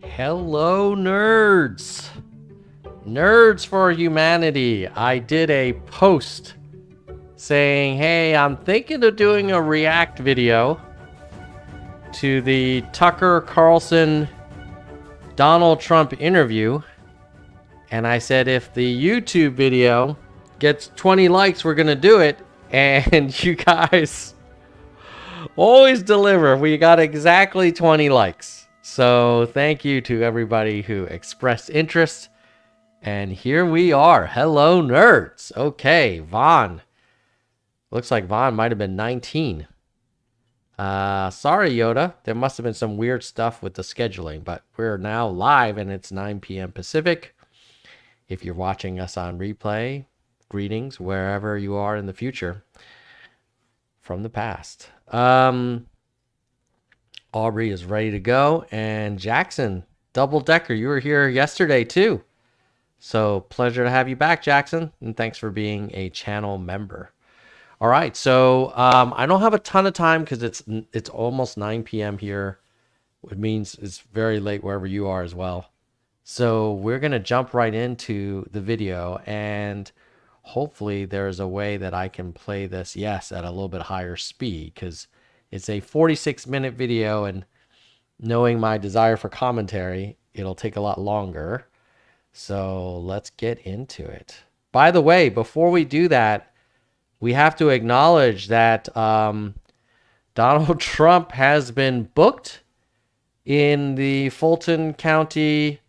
Hello, nerds! Nerds for Humanity. I did a post saying, hey, I'm thinking of doing a react video to the Tucker Carlson Donald Trump interview. And I said, if the YouTube video gets 20 likes, we're going to do it. And you guys always deliver. We got exactly 20 likes. So thank you to everybody who expressed interest. And here we are. Hello, nerds. Okay, Vaughn. Looks like Vaughn might have been 19. Sorry, Yoda. There must have been some weird stuff with the scheduling, but we're now live and it's 9 p.m. Pacific. If you're watching us on replay, greetings wherever you are in the future from the past. Aubrey is ready to go. And Jackson, double decker, you were here yesterday too. So pleasure to have you back, Jackson. And thanks for being a channel member. All right. So I don't have a ton of time because it's almost 9 p.m. here. It means it's very late wherever you are as well. So we're going to jump right into the video, and hopefully there's a way that I can play this, yes, at a little bit higher speed, because it's a 46-minute video, and knowing my desire for commentary, it'll take a lot longer. So let's get into it. By the way, before we do that, we have to acknowledge that Donald Trump has been booked in the Fulton County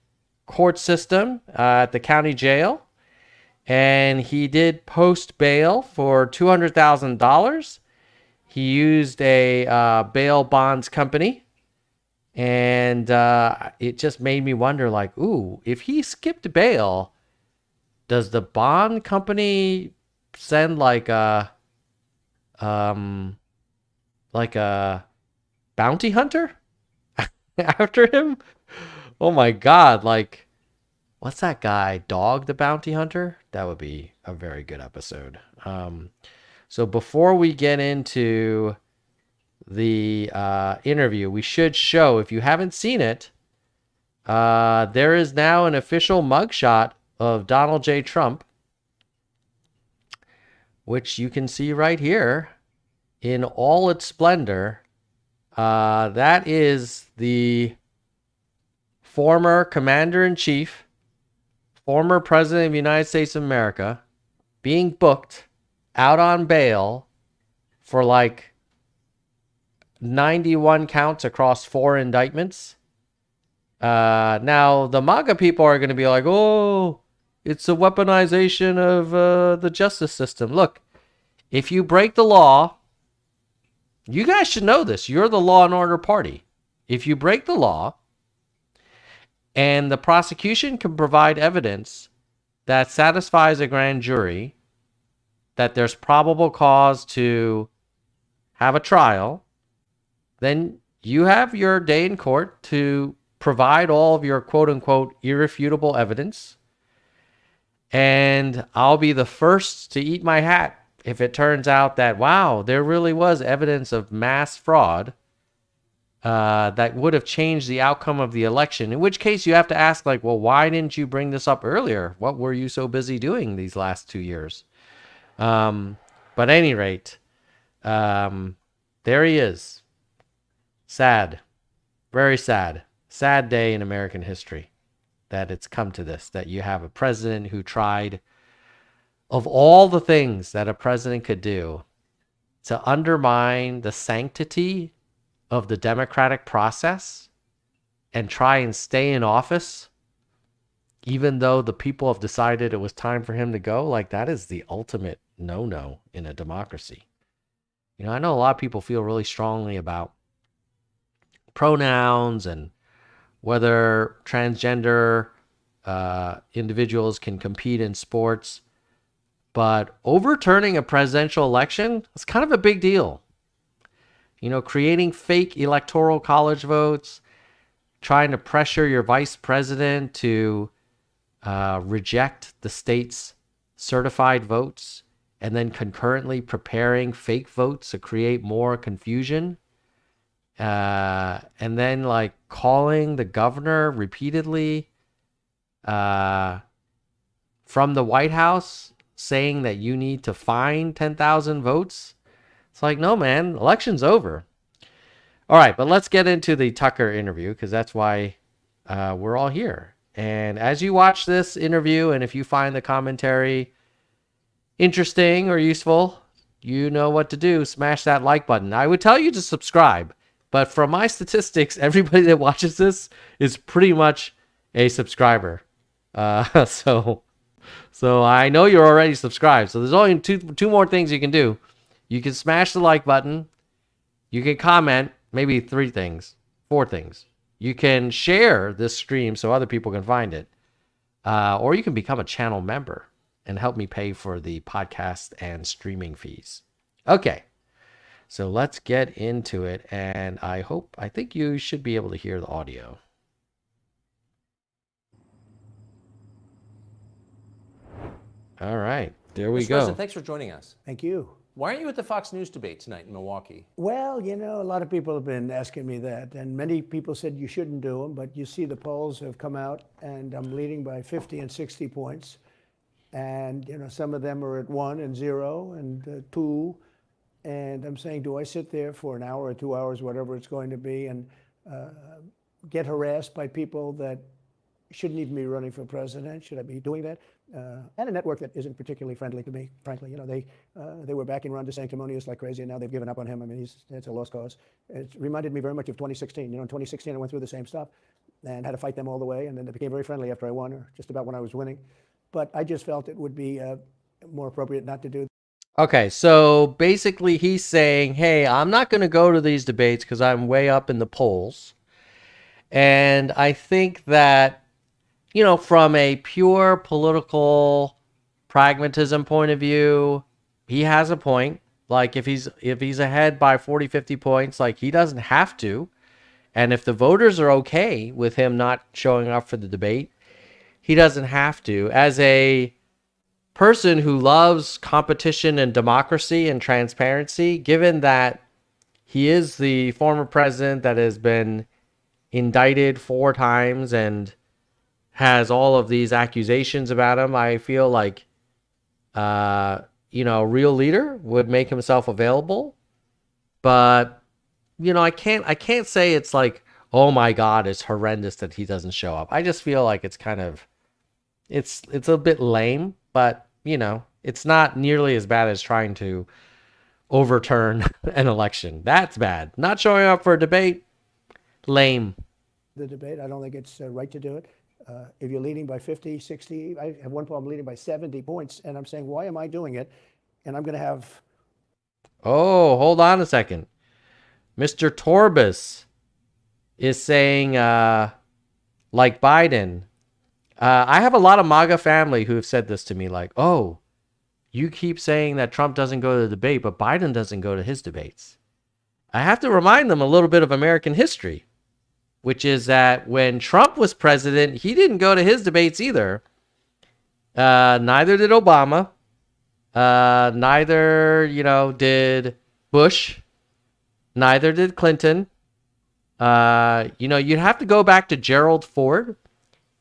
court system at the county jail, and he did post bail for $200,000. He used a bail bonds company, and it just made me wonder, like, ooh, if he skipped bail, does the bond company send like a bounty hunter after him? Oh my God, like, what's that guy? Dog the Bounty Hunter? That would be a very good episode. So before we get into the interview, we should show, if you haven't seen it, there is now an official mugshot of Donald J. Trump, which you can see right here in all its splendor. That is the former commander-in-chief, former president of the United States of America, being booked out on bail for like 91 counts across 4 indictments. Now, the MAGA people are going to be like, oh, it's a weaponization of the justice system. Look, if you break the law, you guys should know this. You're the law and order party. If you break the law, and the prosecution can provide evidence that satisfies a grand jury that there's probable cause to have a trial, then you have your day in court to provide all of your quote-unquote irrefutable evidence. And I'll be the first to eat my hat if it turns out that, wow, there really was evidence of mass fraud that would have changed the outcome of the election. In which case you have to ask, like, well, why didn't you bring this up earlier? What were you so busy doing these last 2 years? But at any rate, there he is. Sad. Very sad. Sad day in American history that it's come to this, that you have a president who tried, of all the things that a president could do, to undermine the sanctity of the democratic process and try and stay in office, even though the people have decided it was time for him to go. Like, that is the ultimate no-no in a democracy. You know, I know a lot of people feel really strongly about pronouns and whether transgender individuals can compete in sports, but overturning a presidential election is kind of a big deal. You know, creating fake electoral college votes, trying to pressure your vice president to reject the state's certified votes, and then concurrently preparing fake votes to create more confusion And then like calling the governor repeatedly from the White House saying that you need to find 10,000 votes. It's like, no, man, election's over. All right, but let's get into the Tucker interview because that's why we're all here. And as you watch this interview, and if you find the commentary interesting or useful, you know what to do. Smash that like button. I would tell you to subscribe, but from my statistics, everybody that watches this is pretty much a subscriber. So I know you're already subscribed. So there's only two more things you can do. You can smash the like button. You can comment, maybe 4 things. You can share this stream so other people can find it. Or you can become a channel member and help me pay for the podcast and streaming fees. Okay, so let's get into it. And I think you should be able to hear the audio. All right, there we Mr. go. President, thanks for joining us. Thank you. Why aren't you at the Fox News debate tonight in Milwaukee? Well, you know, a lot of people have been asking me that, and many people said you shouldn't do them, but you see the polls have come out, and I'm leading by 50 and 60 points. And, you know, some of them are at 1 and 0 and 2. And I'm saying, do I sit there for an hour or 2 hours, whatever it's going to be, and get harassed by people that shouldn't even be running for president? Should I be doing that? And a network that isn't particularly friendly to me, frankly. You know, they were backing Ron DeSanctimonious like crazy, and now they've given up on him. I mean, it's a lost cause. It reminded me very much of 2016. You know, in 2016, I went through the same stuff and had to fight them all the way, and then they became very friendly after I won, or just about when I was winning. But I just felt it would be more appropriate not to do. Okay, so basically he's saying, hey, I'm not going to go to these debates because I'm way up in the polls. And I think that, you know, from a pure political pragmatism point of view, he has a point. Like if he's ahead by 40, 50 points, like he doesn't have to. And if the voters are okay with him not showing up for the debate, he doesn't have to. As a person who loves competition and democracy and transparency, given that he is the former president that has been indicted 4 times and has all of these accusations about him, I feel like, you know, a real leader would make himself available. But, you know, I can't say it's like, oh my God, it's horrendous that he doesn't show up. I just feel like it's kind of, it's a bit lame, but, you know, it's not nearly as bad as trying to overturn an election. That's bad. Not showing up for a debate, lame. The debate, I don't think it's right to do it. If you're leading by 50, 60, I have one poll, I'm leading by 70 points, and I'm saying, why am I doing it? And I'm going to have... Oh, hold on a second. Mr. Torbis is saying, like Biden, I have a lot of MAGA family who have said this to me, like, oh, you keep saying that Trump doesn't go to the debate, but Biden doesn't go to his debates. I have to remind them a little bit of American history, which is that when Trump was president, he didn't go to his debates either. Neither did Obama. Neither, you know, did Bush. Neither did Clinton. You know, you'd have to go back to Gerald Ford.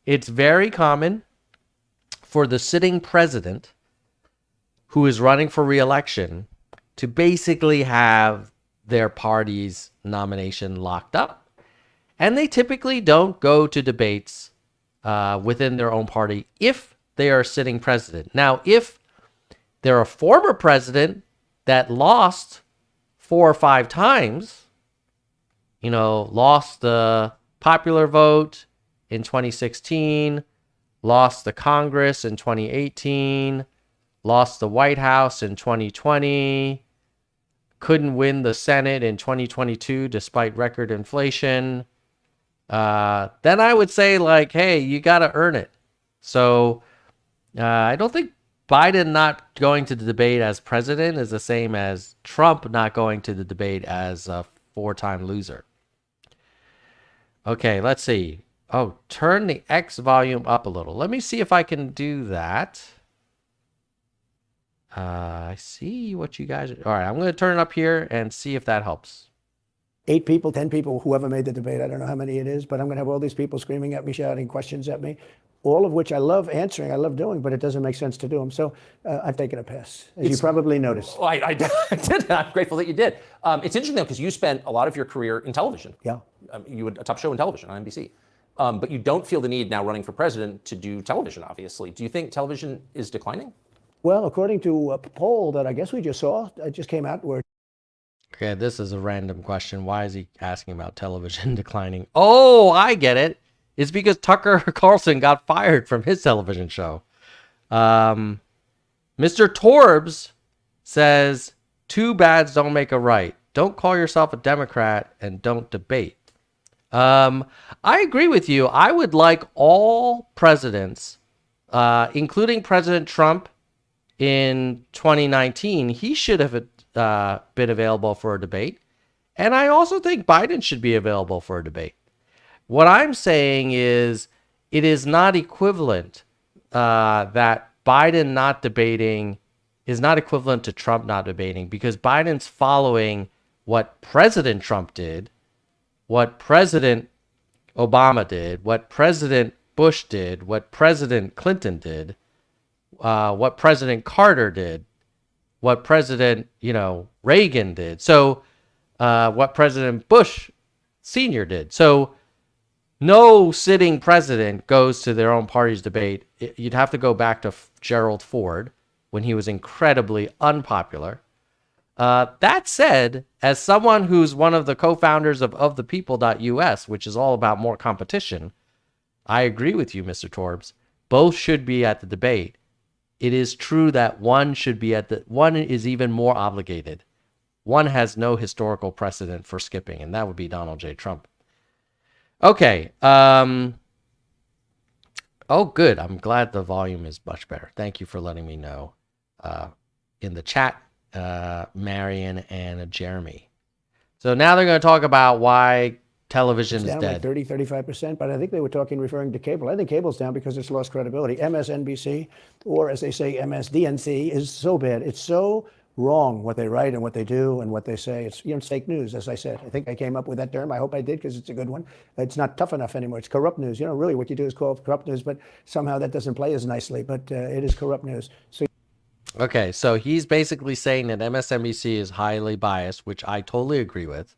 It's very common for the sitting president who is running for re-election to basically have their party's nomination locked up. And they typically don't go to debates within their own party if they are sitting president. Now, if they're a former president that lost 4 or 5 times, you know, lost the popular vote in 2016, lost the Congress in 2018, lost the White House in 2020, couldn't win the Senate in 2022 despite record inflation, then I would say, like, hey, you got to earn it. So I don't think Biden not going to the debate as president is the same as Trump not going to the debate as a 4-time loser. Okay, let's see. Oh, turn the X volume up a little. Let me see if I can do that. I see what you guys are. All right, I'm going to turn it up here and see if that helps. 8 people, 10 people, whoever made the debate, I don't know how many it is, but I'm going to have all these people screaming at me, shouting questions at me, all of which I love answering, I love doing, but it doesn't make sense to do them. So I've taken a pass, as you probably noticed. Well, I did. I'm grateful that you did. It's interesting, though, because you spent a lot of your career in television. Yeah. You had a top show in television on NBC. But you don't feel the need now running for president to do television, obviously. Do you think television is declining? Well, according to a poll that I guess we just saw, it just came out where. Okay, this is a random question. Why is he asking about television declining? Oh, I get it. It's because Tucker Carlson got fired from his television show. Mr. Torbs says, two bads don't make a right. Don't call yourself a Democrat and don't debate. I agree with you. I would like all presidents, including President Trump in 2019, he should have been available for a debate. And I also think Biden should be available for a debate. What I'm saying is it is not equivalent that Biden not debating is not equivalent to Trump not debating, because Biden's following what President Trump did, what President Obama did, what President Bush did, what President Clinton did, what President Carter did, what President, Reagan did. So what President Bush Sr. did. So no sitting president goes to their own party's debate. You'd have to go back to Gerald Ford when he was incredibly unpopular. That said, as someone who's one of the co-founders of ofthepeople.us, which is all about more competition, I agree with you, Mr. Torbs. Both should be at the debate. It is true that one is even more obligated. One has no historical precedent for skipping, and that would be Donald J. Trump. Okay. Oh, good. I'm glad the volume is much better. Thank you for letting me know in the chat, Marion and Jeremy. So now they're going to talk about why television is down dead. Like 35%, but I think they were referring to cable. I think cable's down because it's lost credibility. MSNBC, or as they say, MSDNC, is so bad. It's so wrong what they write and what they do and what they say. It's fake news, as I said. I think I came up with that term. I hope I did, because it's a good one. It's not tough enough anymore. It's corrupt news. Really what you do is call it corrupt news, but somehow that doesn't play as nicely. But it is corrupt news. So. Okay, so he's basically saying that MSNBC is highly biased, which I totally agree with.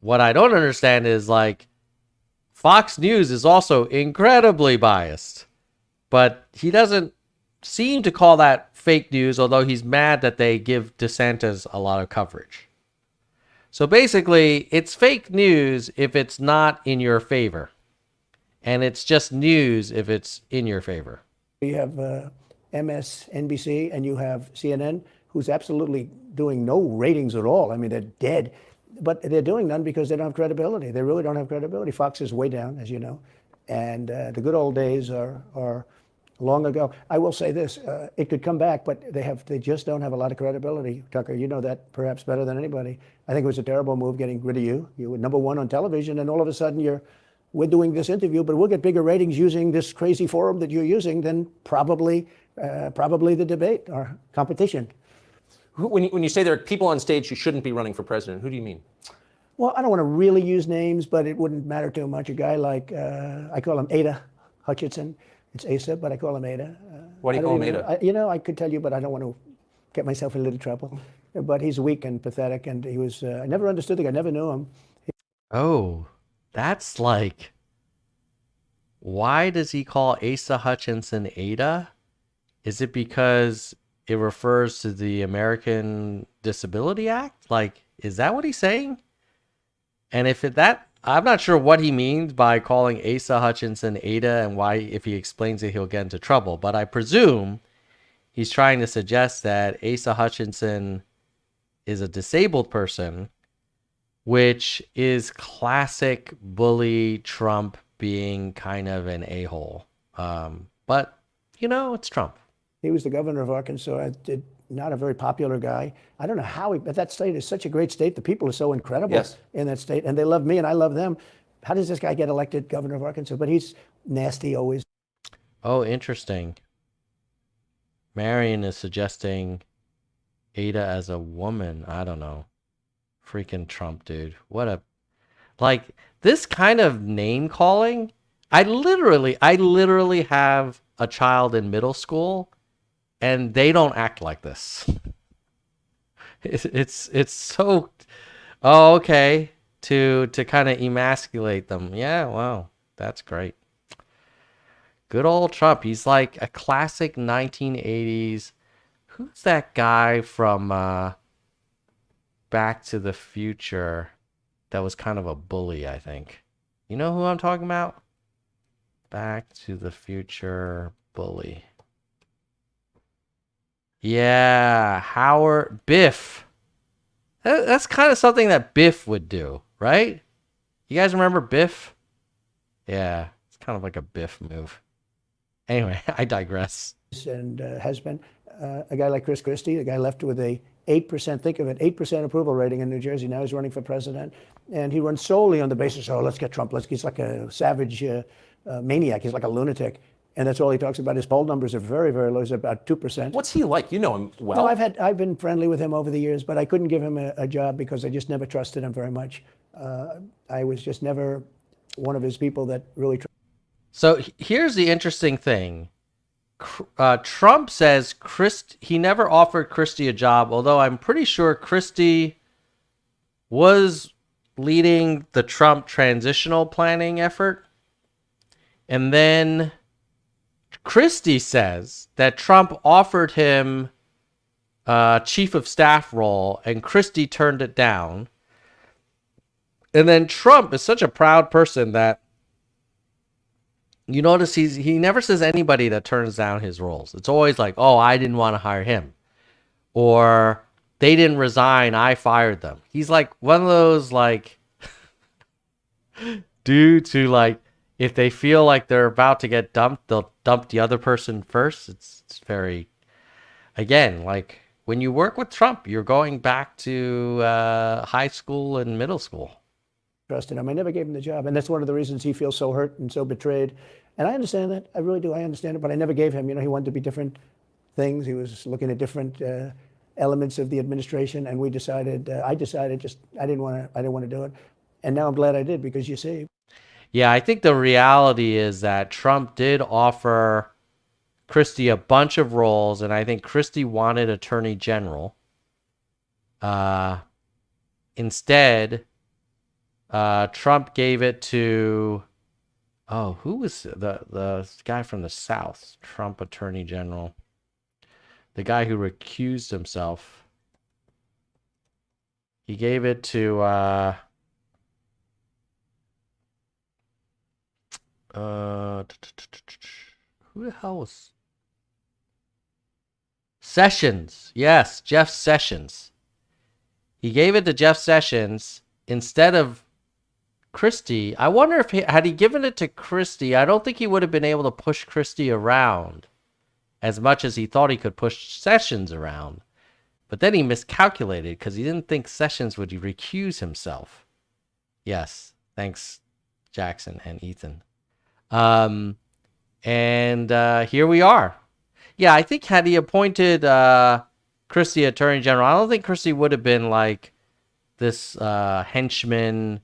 What I don't understand is, Fox News is also incredibly biased, but he doesn't seem to call that fake news, although he's mad that they give DeSantis a lot of coverage. So basically, it's fake news if it's not in your favor, and it's just news if it's in your favor. You have MSNBC and you have CNN, who's absolutely doing no ratings at all. I mean, they're dead. But they're doing none because they don't have credibility. They really don't have credibility. Fox is way down, as you know. And the good old days are long ago. I will say this, it could come back, but they just don't have a lot of credibility. Tucker, you know that perhaps better than anybody. I think it was a terrible move getting rid of you. You were number one on television, and all of a sudden we're doing this interview, but we'll get bigger ratings using this crazy forum that you're using than probably the debate or competition. When you say there are people on stage who shouldn't be running for president, who do you mean? Well, I don't want to really use names, but it wouldn't matter too much. A guy like, I call him Ada Hutchinson. It's Asa, but I call him Ada. Why do you call him Ada? I could tell you, but I don't want to get myself in a little trouble. But he's weak and pathetic, and he was, I never understood the guy, I never knew him. Oh, that's why does he call Asa Hutchinson Ada? Is it because it refers to the American Disability Act? Is that what he's saying? And I'm not sure what he means by calling Asa Hutchinson Ada, and why, if he explains it, he'll get into trouble. But I presume he's trying to suggest that Asa Hutchinson is a disabled person, which is classic bully Trump being kind of an a-hole. But, it's Trump. He was the governor of Arkansas, not a very popular guy. I don't know how but that state is such a great state. The people are so incredible in that state, and they love me and I love them. How does this guy get elected governor of Arkansas? But he's nasty always. Oh, interesting. Marion is suggesting Ada as a woman. I don't know. Freaking Trump, dude. What a, like, this kind of name calling. I literally have a child in middle school and they don't act like this. It's so, oh, okay, to kind of emasculate them. Yeah, wow, that's great. Good old Trump. He's like a classic 1980s. Who's that guy from Back to the Future that was kind of a bully, I think? You know who I'm talking about? Back to the Future bully. Yeah, Howard Biff. That's kind of something that Biff would do, right? You guys remember Biff? Yeah, it's kind of like a Biff move. Anyway, I digress. And has been a guy like Chris Christie, a guy left with a 8%, think of it, 8% approval rating in New Jersey. Now he's running for president. And he runs solely on the basis, oh, let's get Trump. He's like a savage maniac. He's like a lunatic. And that's all he talks about. His poll numbers are very, very low. He's about 2%. What's he like? You know him well. No, I've been friendly with him over the years, but I couldn't give him a job because I just never trusted him very much. I was just never one of his people that really. So here's the interesting thing. Trump says he never offered Christie a job, although I'm pretty sure Christie was leading the Trump transitional planning effort. And then Christie says that Trump offered him a chief of staff role and Christie turned it down. And then Trump is such a proud person that you notice he never says anybody that turns down his roles. It's always like, oh, I didn't want to hire him. Or they didn't resign, I fired them. He's like one of those like dudes who like, if they feel like they're about to get dumped, they'll dump the other person first. It's very, again, like when you work with Trump, you're going back to high school and middle school. Trusted him. I never gave him the job. And that's one of the reasons he feels so hurt and so betrayed. And I understand that. I really do. I understand it. But I never gave him. You know, he wanted to be different things. He was looking at different elements of the administration. And I decided just, I didn't want to do it. And now I'm glad I did because you see. Yeah, I think the reality is that Trump did offer Christie a bunch of roles. And I think Christie wanted Attorney General. Instead, Trump gave it to, oh, who was the guy from the South? Trump Attorney General. The guy who recused himself. He gave it to who the hell was Sessions? Yes, Jeff Sessions. He gave it to Jeff Sessions instead of Christie. I wonder if had he given it to Christie, I don't think he would have been able to push Christie around as much as he thought he could push Sessions around. But then he miscalculated because he didn't think Sessions would recuse himself. Yes, thanks, Jackson and Ethan. Here we are. Yeah, I think had he appointed Christie Attorney General, I don't think Christie would have been like this henchman,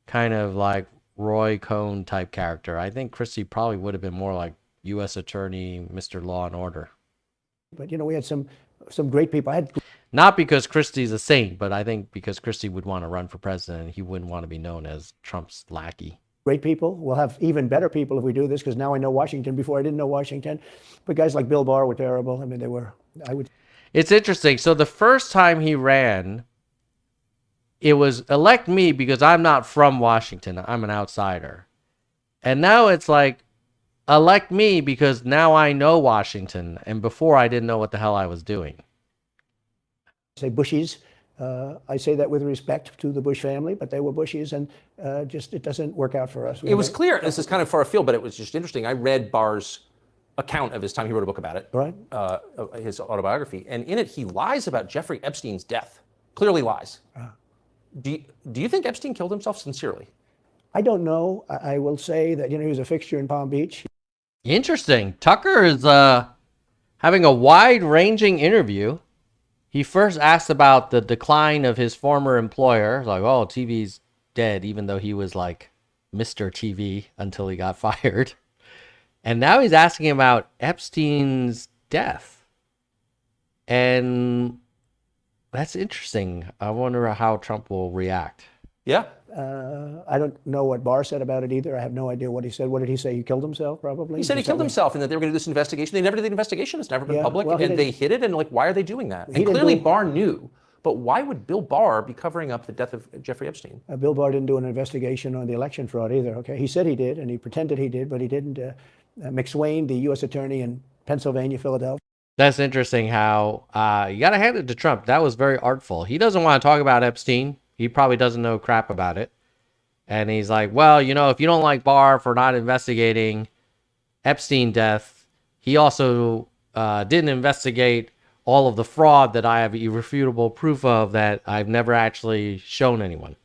kind of like Roy Cohn type character. I think Christie probably would have been more like U.S. Attorney, Mr. Law and Order. But, you know, we had some great people. Not because Christie's a saint, but I think because Christie would want to run for president. He wouldn't want to be known as Trump's lackey. Great people. We'll have even better people if we do this because now I know Washington. Before I didn't know Washington. But guys like Bill Barr were terrible. I mean, It's interesting. So the first time he ran, it was elect me because I'm not from Washington. I'm an outsider. And now it's like, elect me because now I know Washington. And before I didn't know what the hell I was doing. Say Bushies. I say that with respect to the Bush family, but they were Bushies, and just it doesn't work out for us. It was clear, this is kind of far afield, but it was just interesting. I read Barr's account of his time. He wrote a book about it, right? His autobiography. And in it, he lies about Jeffrey Epstein's death. Clearly lies. Do you think Epstein killed himself sincerely? I don't know. I will say that, you know, he was a fixture in Palm Beach. Interesting. Tucker is having a wide-ranging interview. he first asked about the decline of his former employer, like, oh, TV's dead, even though he was like Mr. TV until he got fired. And now he's asking about Epstein's death. And that's interesting. I wonder how Trump will react. Yeah. I don't know what Barr said about it either. I have no idea what he said. What did he say? He killed himself, probably? He said he killed himself and that they were going to do this investigation. They never did the investigation. It's never been public. well, and they hid it. And like, why are they doing that? And didn't clearly do- Barr knew. But why would Bill Barr be covering up the death of Jeffrey Epstein? Bill Barr didn't do an investigation on the election fraud either. Okay, he said he did, and he pretended he did, but he didn't. McSwain, the U.S. attorney in Pennsylvania, Philadelphia. That's interesting how you got to hand it to Trump. That was very artful. He doesn't want to talk about Epstein. He probably doesn't know crap about it. And he's like, well, you know, if you don't like Barr for not investigating Epstein death, he also didn't investigate all of the fraud that I have irrefutable proof of that I've never actually shown anyone.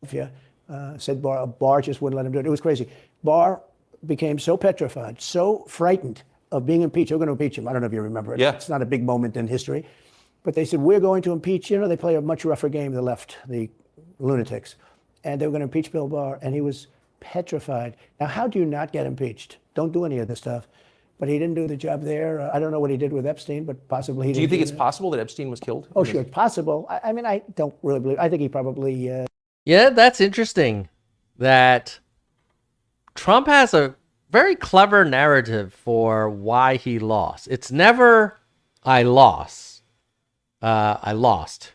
Said Barr just wouldn't let him do it. It was crazy. Barr became so petrified, so frightened of being impeached. We're going to impeach him. I don't know if you remember it. Yeah. It's not a big moment in history. But they said, we're going to impeach. You know, they play a much rougher game, the left, the lunatics. And they were going to impeach Bill Barr. And he was petrified. Now, how do you not get impeached? Don't do any of this stuff. But he didn't do the job there. I don't know what he did with Epstein, but possibly he didn't. Do you think it's that. possible that Epstein was killed? Oh, sure, it's possible. I mean, I don't really believe. I think he probably. Yeah, that's interesting that Trump has a very clever narrative for why he lost. It's never, I lost. I lost.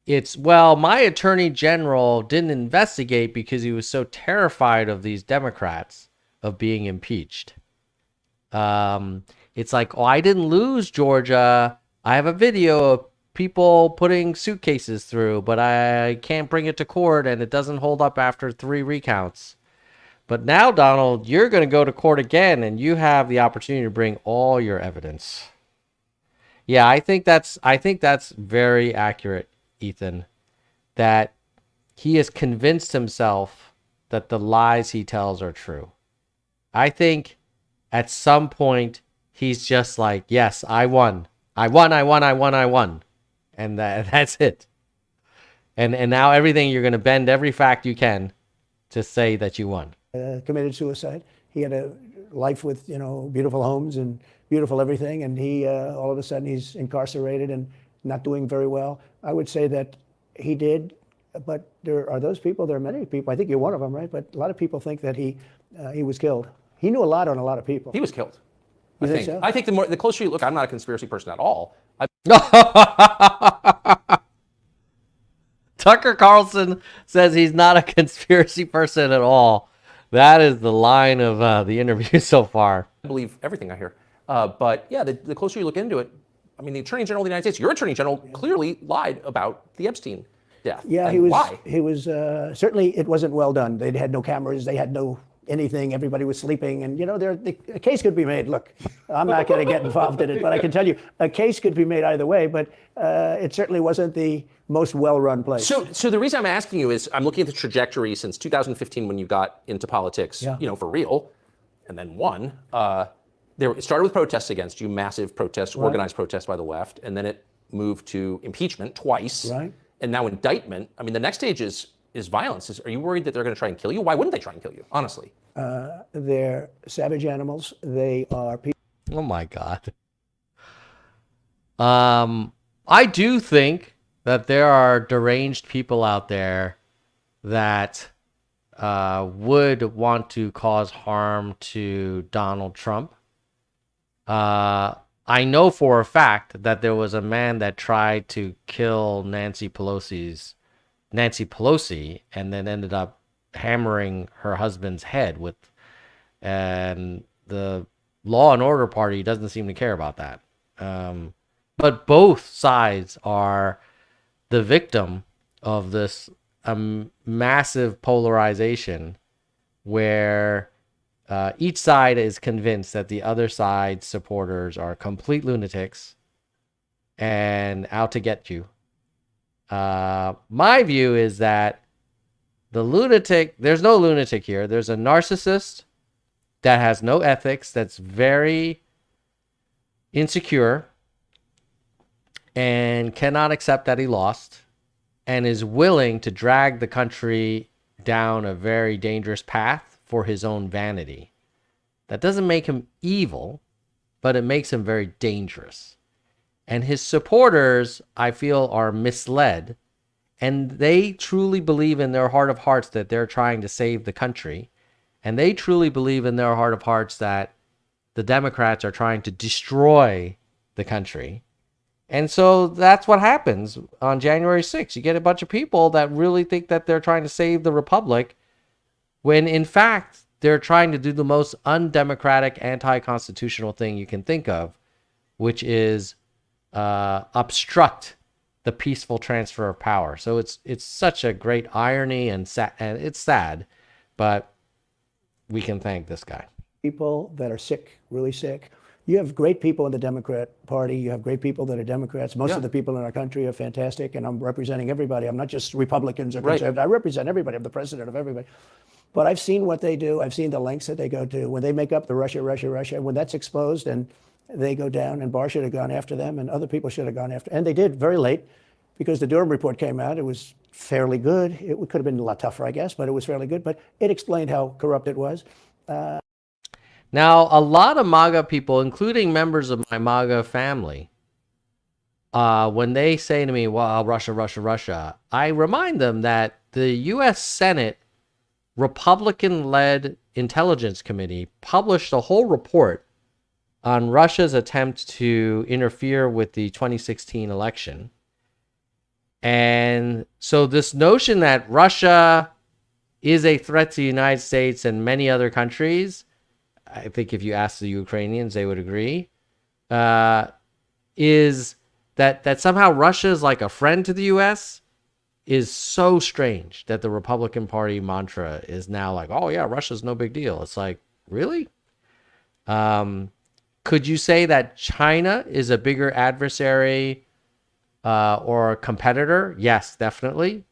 It's, well, my attorney general didn't investigate because he was so terrified of these Democrats of being impeached. It's like, oh, I didn't lose Georgia. I have a video of people putting suitcases through, but I can't bring it to court and it doesn't hold up after 3 recounts. But now, Donald, you're going to go to court again and you have the opportunity to bring all your evidence. Yeah, I think that's very accurate, Ethan, that he has convinced himself that the lies he tells are true. I think at some point he's just like, yes, I won. And that's it. And now everything, you're going to bend every fact you can to say that you won. Committed suicide. He had a life with, you know, beautiful homes and beautiful everything. And he, all of a sudden, he's incarcerated and not doing very well. I would say that he did, but there are those people, there are many people, I think you're one of them, right? But a lot of people think that he was killed. He knew a lot on a lot of people. He was killed. You think so? I think the closer you look, I'm not a conspiracy person at all. Tucker Carlson says he's not a conspiracy person at all. That is the line of the interview so far. I believe everything I hear. But yeah, the closer you look into it, I mean, the Attorney General of the United States, your Attorney General clearly lied about the Epstein death. Yeah, and he was. Why? He was certainly. It wasn't well done. They had no cameras. They had no anything. Everybody was sleeping, and you know, a case could be made. Look, I'm not going to get involved in it, but I can tell you, a case could be made either way. But it certainly wasn't the most well-run place. So the reason I'm asking you is I'm looking at the trajectory since 2015 when you got into politics, you know, for real, and then won. It started with protests against you, massive protests, organized protests by the left, and then it moved to impeachment twice, and now indictment. I mean, the next stage is violence. Are you worried that they're going to try and kill you? Why wouldn't they try and kill you, honestly? They're savage animals. They are people. Oh my God. I do think that there are deranged people out there that would want to cause harm to Donald Trump. I know for a fact that there was a man that tried to kill Nancy Pelosi and then ended up hammering her husband's head with, and the Law and Order Party doesn't seem to care about that. But both sides are the victim of this massive polarization where each side is convinced that the other side's supporters are complete lunatics and out to get you. My view is that there's no lunatic here. There's a narcissist that has no ethics, that's very insecure, and cannot accept that he lost and is willing to drag the country down a very dangerous path for his own vanity. That doesn't make him evil, but it makes him very dangerous. And his supporters, I feel, are misled, and they truly believe in their heart of hearts that they're trying to save the country. And they truly believe in their heart of hearts that the Democrats are trying to destroy the country. And so that's what happens on January 6th. You get a bunch of people that really think that they're trying to save the republic, when in fact, they're trying to do the most undemocratic, anti-constitutional thing you can think of, which is obstruct the peaceful transfer of power. So it's such a great irony, and it's sad, but we can thank this guy. People that are sick, really sick. You have great people in the Democrat Party. You have great people that are Democrats. Most of the people in our country are fantastic, and I'm representing everybody. I'm not just Republicans or conservatives. I represent everybody. I'm the president of everybody. But I've seen what they do. I've seen the lengths that they go to. When they make up the Russia, when that's exposed and they go down, and Barr should have gone after them, and other people should have gone after, and they did very late, because the Durham report came out. It was fairly good. It could have been a lot tougher, I guess, but it was fairly good. But it explained how corrupt it was. Now, a lot of MAGA people, including members of my MAGA family, when they say to me, well, Russia, I remind them that the U.S. Senate Republican-led Intelligence Committee published a whole report on Russia's attempt to interfere with the 2016 election. And so this notion that Russia is a threat to the United States and many other countries, I think if you ask the Ukrainians, they would agree, is that somehow Russia is like a friend to the U.S. is so strange, that the Republican Party mantra is now like, oh yeah, Russia's no big deal. It's like, really? Could you say that China is a bigger adversary or competitor? Yes, definitely.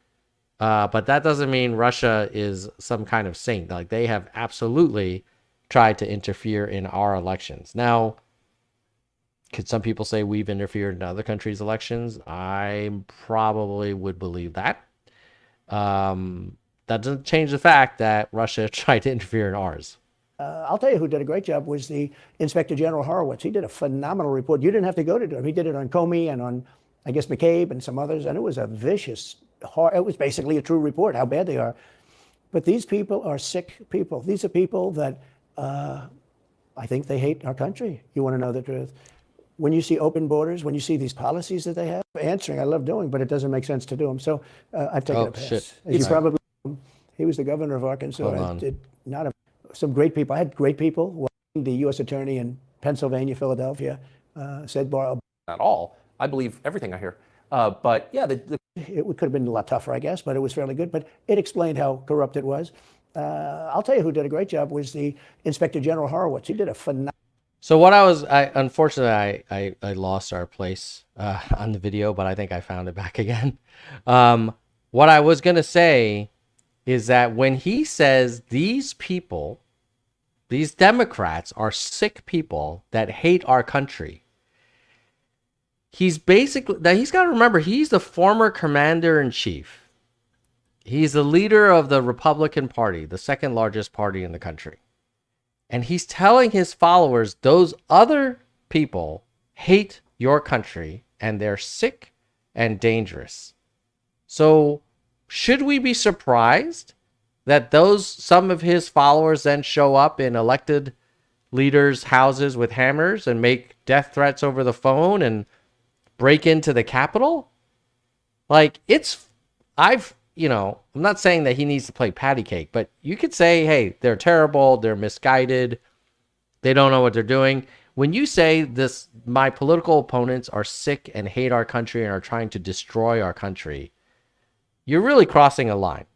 But that doesn't mean Russia is some kind of saint. Like, they have absolutely tried to interfere in our elections. Now, could some people say we've interfered in other countries' elections? I probably would believe that. That doesn't change the fact that Russia tried to interfere in ours. I'll tell you who did a great job was the Inspector General Horowitz. He did a phenomenal report. You didn't have to go to him. He did it on Comey and on, I guess, McCabe and some others. And it was a vicious, it was basically a true report, how bad they are. But these people are sick people. These are people that I think they hate our country. You want to know the truth? When you see open borders, when you see these policies that they have, answering, I love doing, but it doesn't make sense to do them. So I've taken a pass. Shit. As you probably, he was the governor of Arkansas. Some great people. I had great people. The U.S. attorney in Pennsylvania, Philadelphia, said Barr. At all. I believe everything I hear. But yeah, it could have been a lot tougher, I guess, but it was fairly good. But it explained how corrupt it was. I'll tell you who did a great job was the Inspector General Horowitz. He did a phenomenal. So unfortunately, I lost our place on the video, but I think I found it back again. What I was going to say is that when he says these people, these Democrats are sick people that hate our country, he's basically, now he's got to remember, he's the former commander-in-chief. He's the leader of the Republican Party, the second largest party in the country. And he's telling his followers, those other people hate your country and they're sick and dangerous. So should we be surprised that some of his followers then show up in elected leaders' houses with hammers and make death threats over the phone and break into the Capitol? Like, I'm not saying that he needs to play patty cake, but you could say, hey, they're terrible, they're misguided, they don't know what they're doing. When you say this, my political opponents are sick and hate our country and are trying to destroy our country, you're really crossing a line.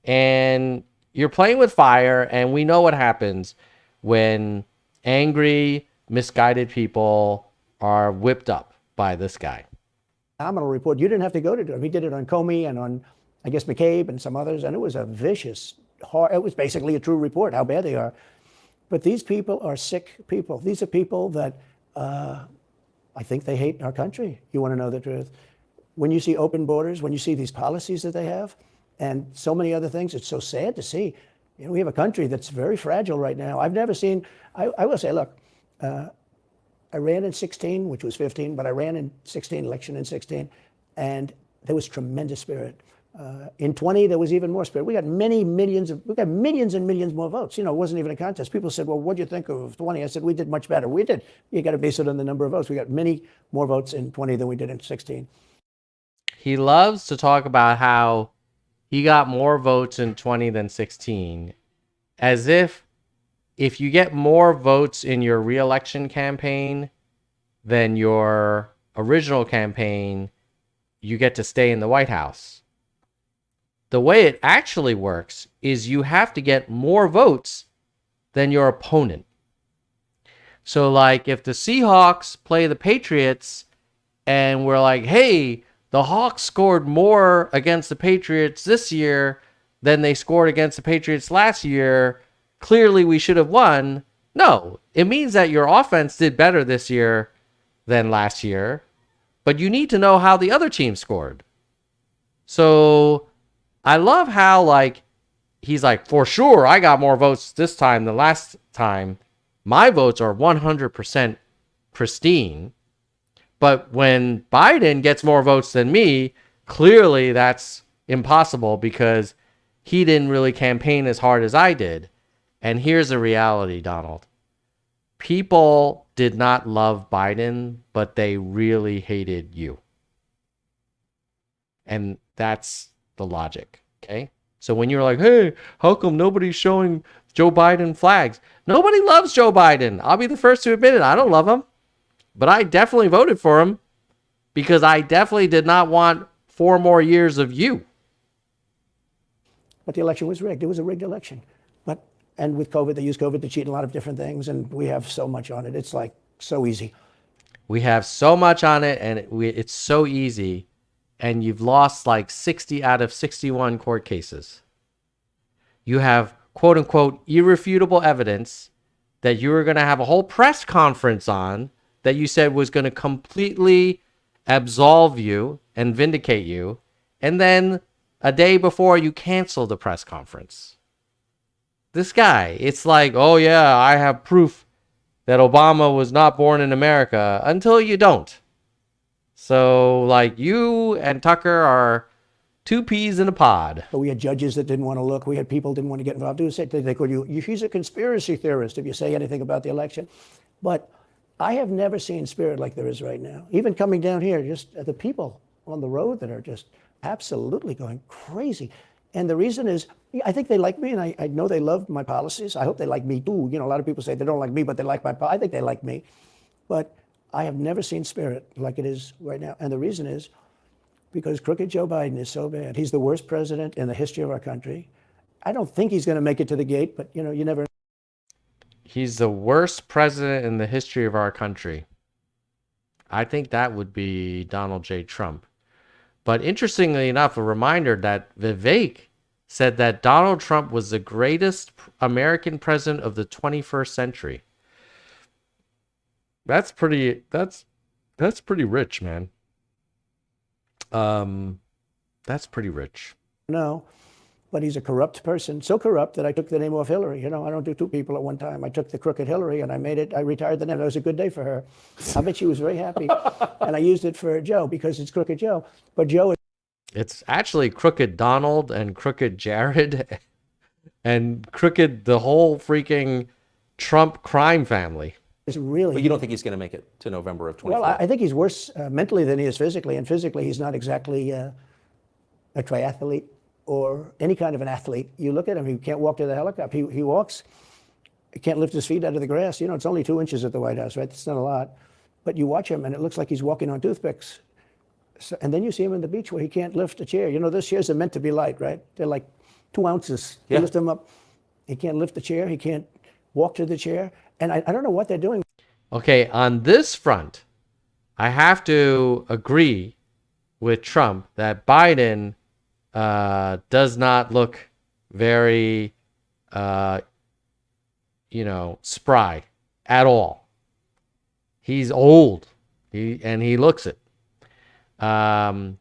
And you're playing with fire, and we know what happens when angry, misguided people are whipped up by this guy. Phenomenal report. You didn't have to go to him. He did it on Comey and on, I guess, McCabe and some others, and it was a vicious, it was basically a true report, how bad they are. But these people are sick people. These are people that I think they hate our country. You want to know the truth. When you see open borders, when you see these policies that they have, and so many other things, it's so sad to see. You know, we have a country that's very fragile right now. I've never seen, I will say, look, I ran in 16, which was 15, but I ran in 16, election in 16, and there was tremendous spirit. In 20, there was even more spirit. We got millions and millions more votes. You know, it wasn't even a contest. People said, well, what do you think of 20? I said, we did much better. We did. You got to base it on the number of votes. We got many more votes in 20 than we did in 16. He loves to talk about how he got more votes in 20 than 16, as if you get more votes in your re-election campaign than your original campaign, you get to stay in the White House. The way it actually works is you have to get more votes than your opponent. So like if the Seahawks play the Patriots and we're like, hey, the Hawks scored more against the Patriots this year than they scored against the Patriots last year, clearly we should have won. No, it means that your offense did better this year than last year, but you need to know how the other team scored. So I love how like he's like, for sure, I got more votes this time than last time. My votes are 100% pristine. But when Biden gets more votes than me, clearly that's impossible because he didn't really campaign as hard as I did. And here's the reality, Donald. People did not love Biden, but they really hated you. And that's the logic, okay? So when you're like, hey, how come nobody's showing Joe Biden flags? Nobody loves Joe Biden. I'll be the first to admit it. I don't love him. But I definitely voted for him because I definitely did not want 4 more years of you. But the election was rigged. It was a rigged election. And with COVID, they used COVID to cheat in a lot of different things, and we have so much on it. It's like so easy. We have so much on it, and it's so easy. And you've lost like 60 out of 61 court cases. You have, quote unquote, irrefutable evidence that you were going to have a whole press conference on that you said was going to completely absolve you and vindicate you. And then a day before, you cancel the press conference. This guy, it's like, oh yeah, I have proof that Obama was not born in America until you don't. So like you and Tucker are 2 peas in a pod. But we had judges that didn't want to look. We had people didn't want to get involved. They called you, he's a conspiracy theorist if you say anything about the election. But I have never seen spirit like there is right now. Even coming down here, just the people on the road that are just absolutely going crazy. And the reason is, I think they like me, and I know they love my policies. I hope they like me too. You know, a lot of people say they don't like me, but they like my policies. I think they like me. But I have never seen spirit like it is right now. And the reason is because crooked Joe Biden is so bad. He's the worst president in the history of our country. I don't think he's going to make it to the gate, but, you know, you never know. He's the worst president in the history of our country. I think that would be Donald J. Trump. But interestingly enough, a reminder that Vivek said that Donald Trump was the greatest American president of the 21st century. That's pretty rich, man. That's pretty rich. No, but he's a corrupt person, so corrupt that I took the name off Hillary. You know, I don't do 2 people at one time. I took the crooked Hillary and I retired the name. It was a good day for her. I bet she was very happy. And I used it for Joe because it's crooked Joe. But Joe is. It's actually crooked Donald and crooked Jared and crooked the whole freaking Trump crime family. Is really. But you don't think he's going to make it to November of 2024? Well, I think he's worse mentally than he is physically. And physically, he's not exactly a triathlete or any kind of an athlete. You look at him, he can't walk to the helicopter. He walks, he can't lift his feet out of the grass. You know, it's only 2 inches at the White House, right? That's not a lot. But you watch him, and it looks like he's walking on toothpicks. So, and then you see him on the beach where he can't lift a chair. You know, those chairs are meant to be light, right? They're like 2 ounces. You lift him up. He can't lift the chair. He can't walk to the chair. And I don't know what they're doing. Okay, on this front, I have to agree with Trump that Biden does not look very, spry at all. He's old. He looks it. And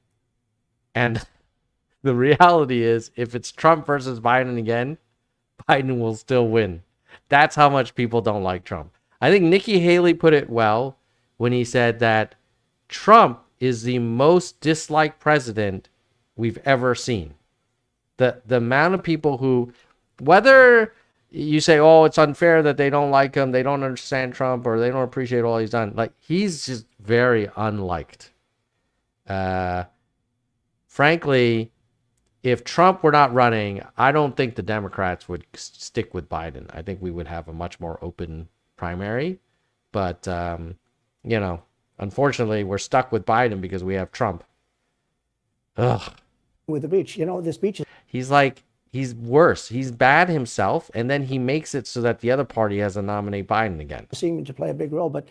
the reality is, if it's Trump versus Biden again, Biden will still win. That's how much people don't like Trump. I think Nikki Haley put it well when he said that Trump is the most disliked president we've ever seen. The amount of people who, whether you say, oh, it's unfair that they don't like him, they don't understand Trump, or they don't appreciate all he's done, like, he's just very unliked. Frankly, if Trump were not running, I don't think the Democrats would stick with Biden. I think we would have a much more open primary. But, unfortunately, we're stuck with Biden because we have Trump. Ugh. With the beach, this beach is... He's worse. He's bad himself, and then he makes it so that the other party has to nominate Biden again. Seem to play a big role, but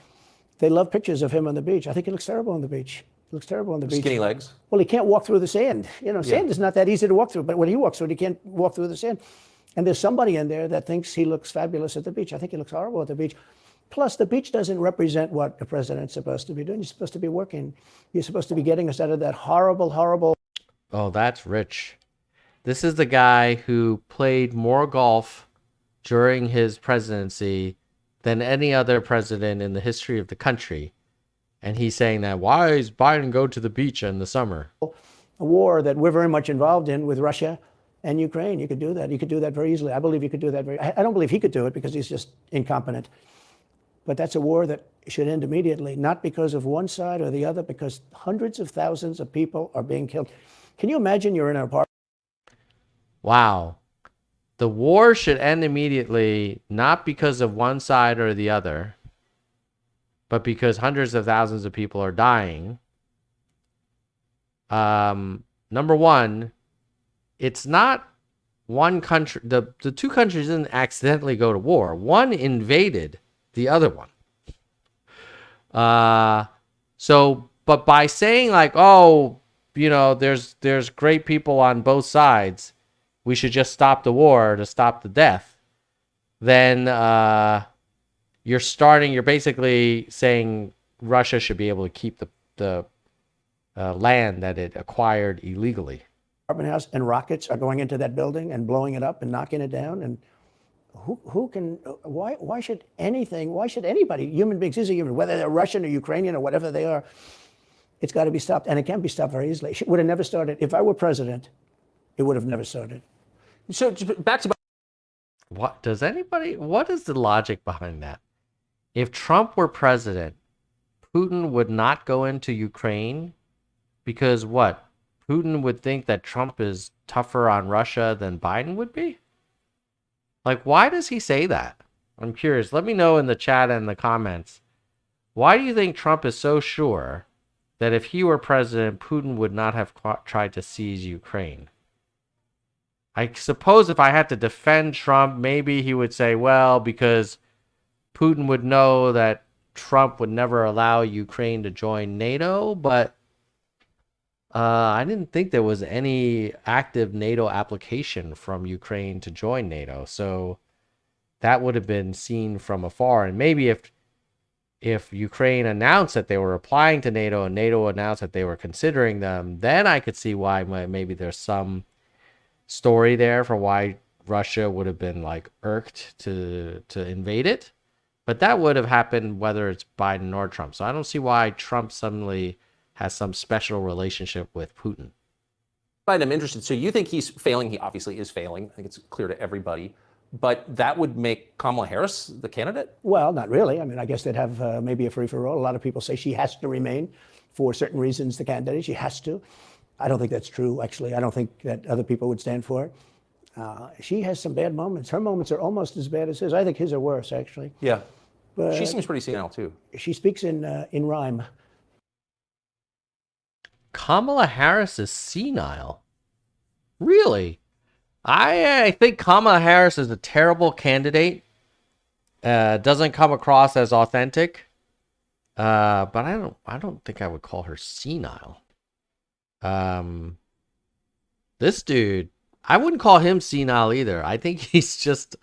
they love pictures of him on the beach. I think he looks terrible on the beach. Looks terrible on the beach. Skinny legs. Well, he can't walk through the sand. Sand is not that easy to walk through, but when he walks through it, he can't walk through the sand. And there's somebody in there that thinks he looks fabulous at the beach. I think he looks horrible at the beach. Plus, the beach doesn't represent what a president's supposed to be doing. You're supposed to be working. You're supposed to be getting us out of that horrible... Oh, that's rich. This is the guy who played more golf during his presidency than any other president in the history of the country. And he's saying that, why is Biden go to the beach in the summer? A war that we're very much involved in with Russia and Ukraine. You could do that. You could do that very easily. I believe you could do that I don't believe he could do it because he's just incompetent. But that's a war that should end immediately, not because of one side or the other, because hundreds of thousands of people are being killed. Can you imagine you're in an apartment? Wow. The war should end immediately, not because of one side or the other, but because hundreds of thousands of people are dying. Number one, it's not one country. The two countries didn't accidentally go to war. One invaded the other one. But by saying like, oh, there's great people on both sides, we should just stop the war to stop the death, then you're basically saying Russia should be able to keep the land that it acquired illegally. Apartment house, and rockets are going into that building and blowing it up and knocking it down. And why should anybody, human beings, whether they're Russian or Ukrainian or whatever they are, it's got to be stopped. And it can be stopped very easily. It would have never started. If I were president, it would have never started. So back to... What is the logic behind that? If Trump were president, Putin would not go into Ukraine because what? Putin would think that Trump is tougher on Russia than Biden would be? Like, why does he say that? I'm curious. Let me know in the chat and the comments. Why do you think Trump is so sure that if he were president, Putin would not have tried to seize Ukraine? I suppose if I had to defend Trump, maybe he would say, well, because Putin would know that Trump would never allow Ukraine to join NATO, but I didn't think there was any active NATO application from Ukraine to join NATO. So that would have been seen from afar. And maybe if Ukraine announced that they were applying to NATO and NATO announced that they were considering them, then I could see why maybe there's some story there for why Russia would have been like irked to invade it. But that would have happened whether it's Biden or Trump. So I don't see why Trump suddenly has some special relationship with Putin. Biden, I'm interested. So you think he's failing? He obviously is failing. I think it's clear to everybody. But that would make Kamala Harris the candidate? Well, not really. I mean, I guess they'd have maybe a free-for-all. A lot of people say she has to remain for certain reasons, the candidate. She has to. I don't think that's true, actually. I don't think that other people would stand for it. She has some bad moments. Her moments are almost as bad as his. I think his are worse, actually. Yeah. But she seems pretty senile, too. She speaks in rhyme. Kamala Harris is senile. Really? I think Kamala Harris is a terrible candidate. Doesn't come across as authentic. But I don't think I would call her senile. This dude, I wouldn't call him senile either. I think he's just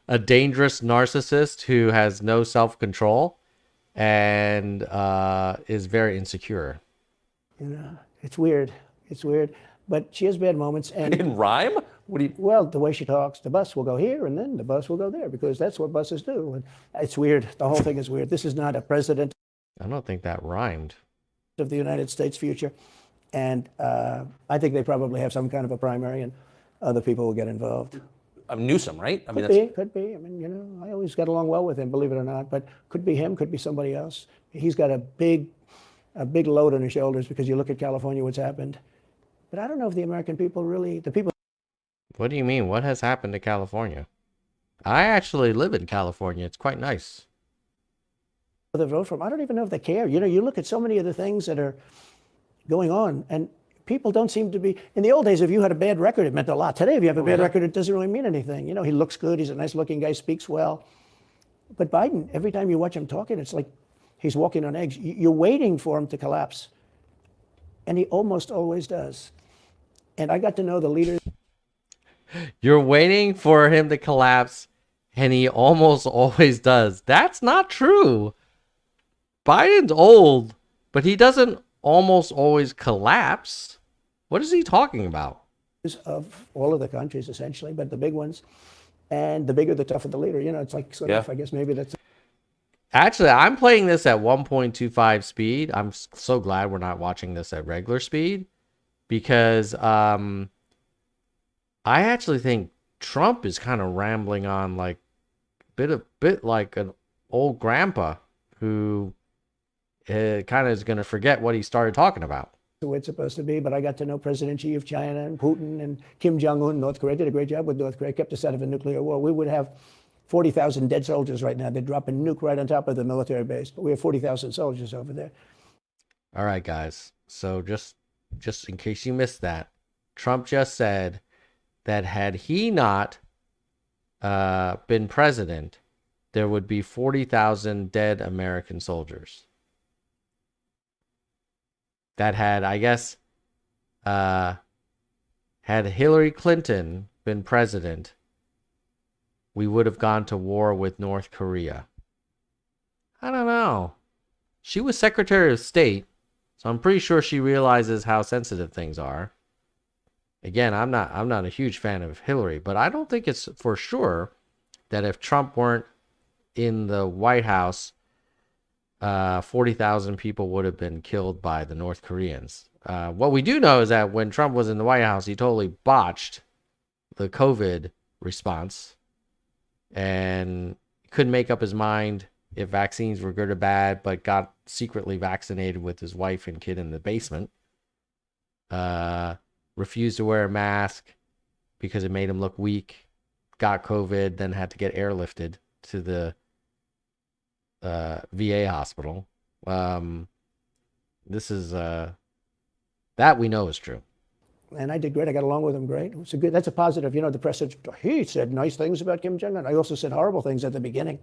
a dangerous narcissist who has no self-control. and is very insecure. You know, it's weird. It's weird. But she has bad moments. And In rhyme? What do you? well, the way she talks, the bus will go here and then the bus will go there because that's what buses do. And it's weird. The whole thing is weird. This is not a president I don't think that rhymed. of the United States future. And I think they probably have some kind of a primary and other people will get involved. Newsom, right? I mean, Could be. I mean, you know, I always got along well with him, believe it or not. But could be him, could be somebody else. He's got a big load on his shoulders because you look at California, what's happened. But I don't know if the American people really, the people. What do you mean? What has happened to California? I actually live in California. It's quite nice. They vote for him. I don't even know if they care. You know, you look at so many of the things that are going on, and people don't seem to be. In the old days, if you had a bad record, it meant a lot. Today, if you have a bad record, it doesn't really mean anything. You know, he looks good. He's a nice-looking guy, speaks well. But Biden, every time you watch him talking, it's like he's walking on eggs. You're waiting for him to collapse, and he almost always does. And I got to know the leaders. You're waiting for him to collapse, and he almost always does. That's not true. Biden's old, but he doesn't almost always collapse. What is he talking about? Of all of the countries, essentially, but the big ones. And the bigger, the tougher the leader. You know, it's like, sort of, I guess maybe that's. Actually, I'm playing this at 1.25 speed. I'm so glad we're not watching this at regular speed because I actually think Trump is kind of rambling on like bit like an old grandpa who kind of is going to forget what he started talking about. The way it's supposed to be, but I got to know President Xi of China and Putin and Kim Jong-un. North Korea did a great job with North Korea, kept us out of a nuclear war. We would have 40,000 dead soldiers right now. They'd drop a nuke right on top of the military base, but we have 40,000 soldiers over there. All right, guys. So just in case you missed that, Trump just said that had he not been president, there would be 40,000 dead American soldiers. That had, I guess, had Hillary Clinton been president, we would have gone to war with North Korea. I don't know. She was Secretary of State, so I'm pretty sure she realizes how sensitive things are. Again, I'm not a huge fan of Hillary, but I don't think it's for sure that if Trump weren't in the White House, 40,000 people would have been killed by the North Koreans. What we do know is that when Trump was in the White House, he totally botched the COVID response and couldn't make up his mind if vaccines were good or bad, but got secretly vaccinated with his wife and kid in the basement. Refused to wear a mask because it made him look weak. Got COVID, then had to get airlifted to the VA hospital. This is that we know is true. And I did great. I got along with him great. It's that's a positive. You know, the press said he said nice things about Kim Jong-un. I also said horrible things at the beginning.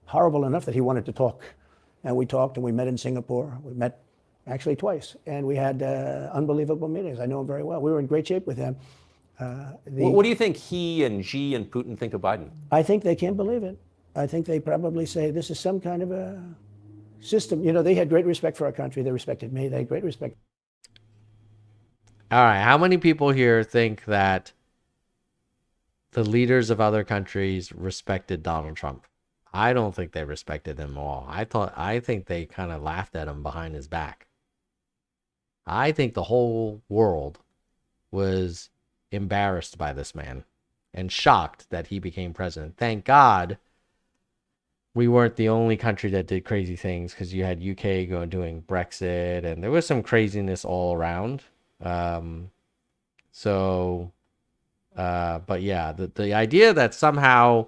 Horrible enough that he wanted to talk. And we talked and we met in Singapore. We met actually twice. And we had unbelievable meetings. I know him very well. We were in great shape with him. What do you think he and Xi and Putin think of Biden? I think they can't believe it. I think they probably say this is some kind of a system. You know, they had great respect for our country. They respected me. They had great respect. All right. How many people here think that the leaders of other countries respected Donald Trump? I don't think they respected him at all. I think they kind of laughed at him behind his back. I think the whole world was embarrassed by this man and shocked that he became president. Thank God we weren't the only country that did crazy things, because you had UK doing Brexit, and there was some craziness all around. But yeah, the idea that somehow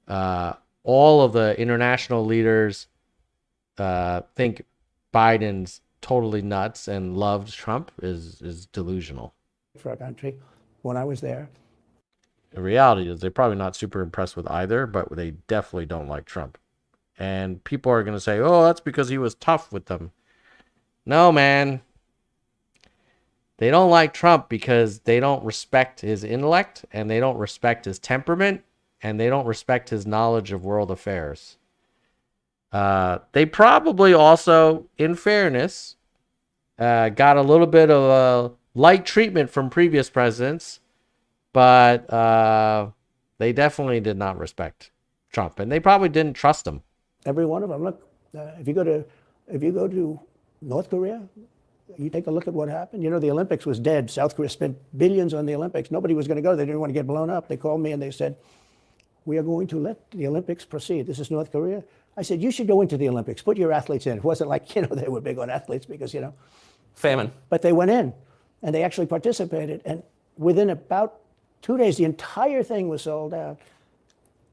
all of the international leaders think Biden's totally nuts and loved Trump is delusional. For our country when I was there. The reality is they're probably not super impressed with either, but they definitely don't like Trump. And people are going to say, oh, that's because he was tough with them. No, man. They don't like Trump because they don't respect his intellect, and they don't respect his temperament, and they don't respect his knowledge of world affairs. They probably also, in fairness, got a little bit of a light treatment from previous presidents, but they definitely did not respect Trump, and they probably didn't trust him. Every one of them. Look, if you go to North Korea, you take a look at what happened. You know, the Olympics was dead. South Korea spent billions on the Olympics. Nobody was going to go. They didn't want to get blown up. They called me and they said, "We are going to let the Olympics proceed." This is North Korea. I said, "You should go into the Olympics. Put your athletes in." It wasn't like, they were big on athletes because, Famine. But they went in and they actually participated. And within about 2 days, the entire thing was sold out.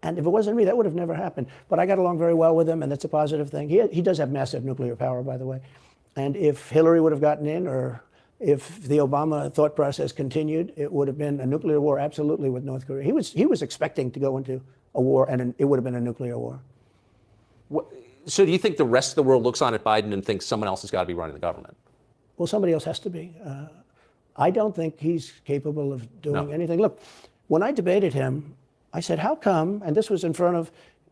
And if it wasn't me, that would have never happened. But I got along very well with him, and that's a positive thing. He does have massive nuclear power, by the way. And if Hillary would have gotten in, or if the Obama thought process continued, it would have been a nuclear war, absolutely, with North Korea. He was expecting to go into a war, and it would have been a nuclear war. So do you think the rest of the world looks on at Biden and thinks someone else has got to be running the government? Well, somebody else has to be. I don't think he's capable of doing anything. Look, when I debated him, I said, how come, and this was in front of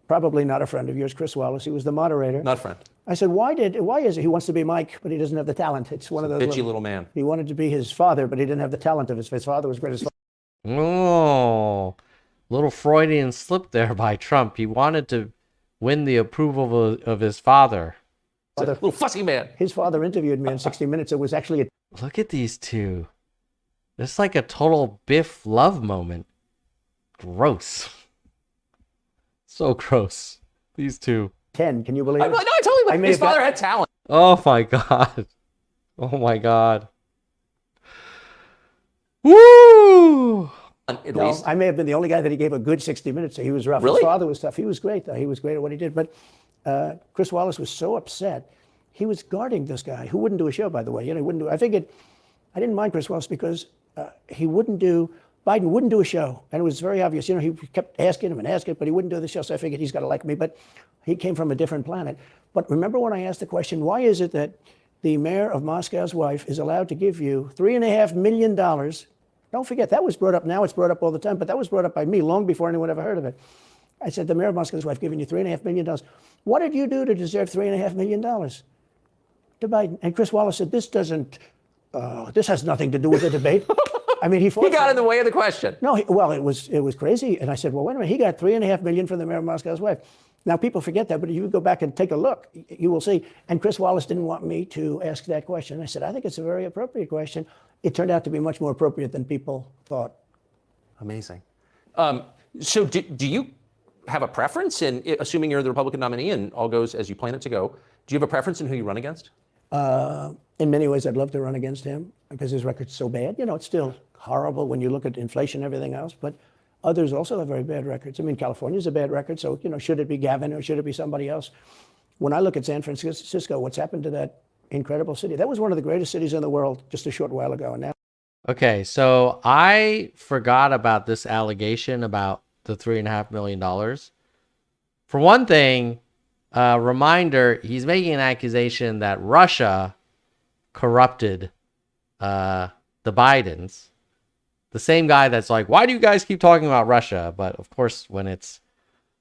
probably not a friend of yours, Chris Wallace, he was the moderator. Not a friend. I said, why is it he wants to be Mike, but he doesn't have the talent? It's one of those bitchy little man. He wanted to be his father, but he didn't have the talent of his father was great as father. Oh, little Freudian slip there by Trump. He wanted to win the approval of his father. Little fussy man. His father interviewed me in 60 Minutes. It was actually Look at these two. It's like a total Biff love moment. Gross. So gross. These two. 10. Can you believe it? No, I totally believe his father had talent. Oh my God. Oh my God. Woo! At least. I may have been the only guy that he gave a good 60 Minutes. So he was rough. Really? His father was tough. He was great, though. He was great at what he did. But Chris Wallace was so upset. He was guarding this guy who wouldn't do a show, by the way. He wouldn't do. I didn't mind Chris Wallace because Biden wouldn't do a show. And it was very obvious. He kept asking him and asking, but he wouldn't do the show. So I figured he's got to like me. But he came from a different planet. But remember when I asked the question, why is it that the mayor of Moscow's wife is allowed to give you $3.5 million? Don't forget, that was brought up. Now it's brought up all the time, but that was brought up by me long before anyone ever heard of it. I said, the mayor of Moscow's wife giving you $3.5 million. What did you do to deserve $3.5 million? To Biden. And Chris Wallace said, this has nothing to do with the debate. I mean, he got in the way of the question. No, it was crazy. And I said, well, wait a minute. He got $3.5 million from the mayor of Moscow's wife. Now, people forget that, but if you go back and take a look, you will see. And Chris Wallace didn't want me to ask that question. I said, I think it's a very appropriate question. It turned out to be much more appropriate than people thought. Amazing. So do you have a preference in, assuming you're the Republican nominee and all goes as you plan it to go, do you have a preference in who you run against? In many ways, I'd love to run against him because his record's so bad. It's still horrible when you look at inflation and everything else, but others also have very bad records. I mean, California's a bad record, so, should it be Gavin or should it be somebody else? When I look at San Francisco, what's happened to that incredible city? That was one of the greatest cities in the world just a short while ago, and now. Okay, so I forgot about this allegation about the $3.5 million. For one thing, reminder, he's making an accusation that Russia corrupted the Bidens. The same guy that's like, why do you guys keep talking about Russia? But of course, when it's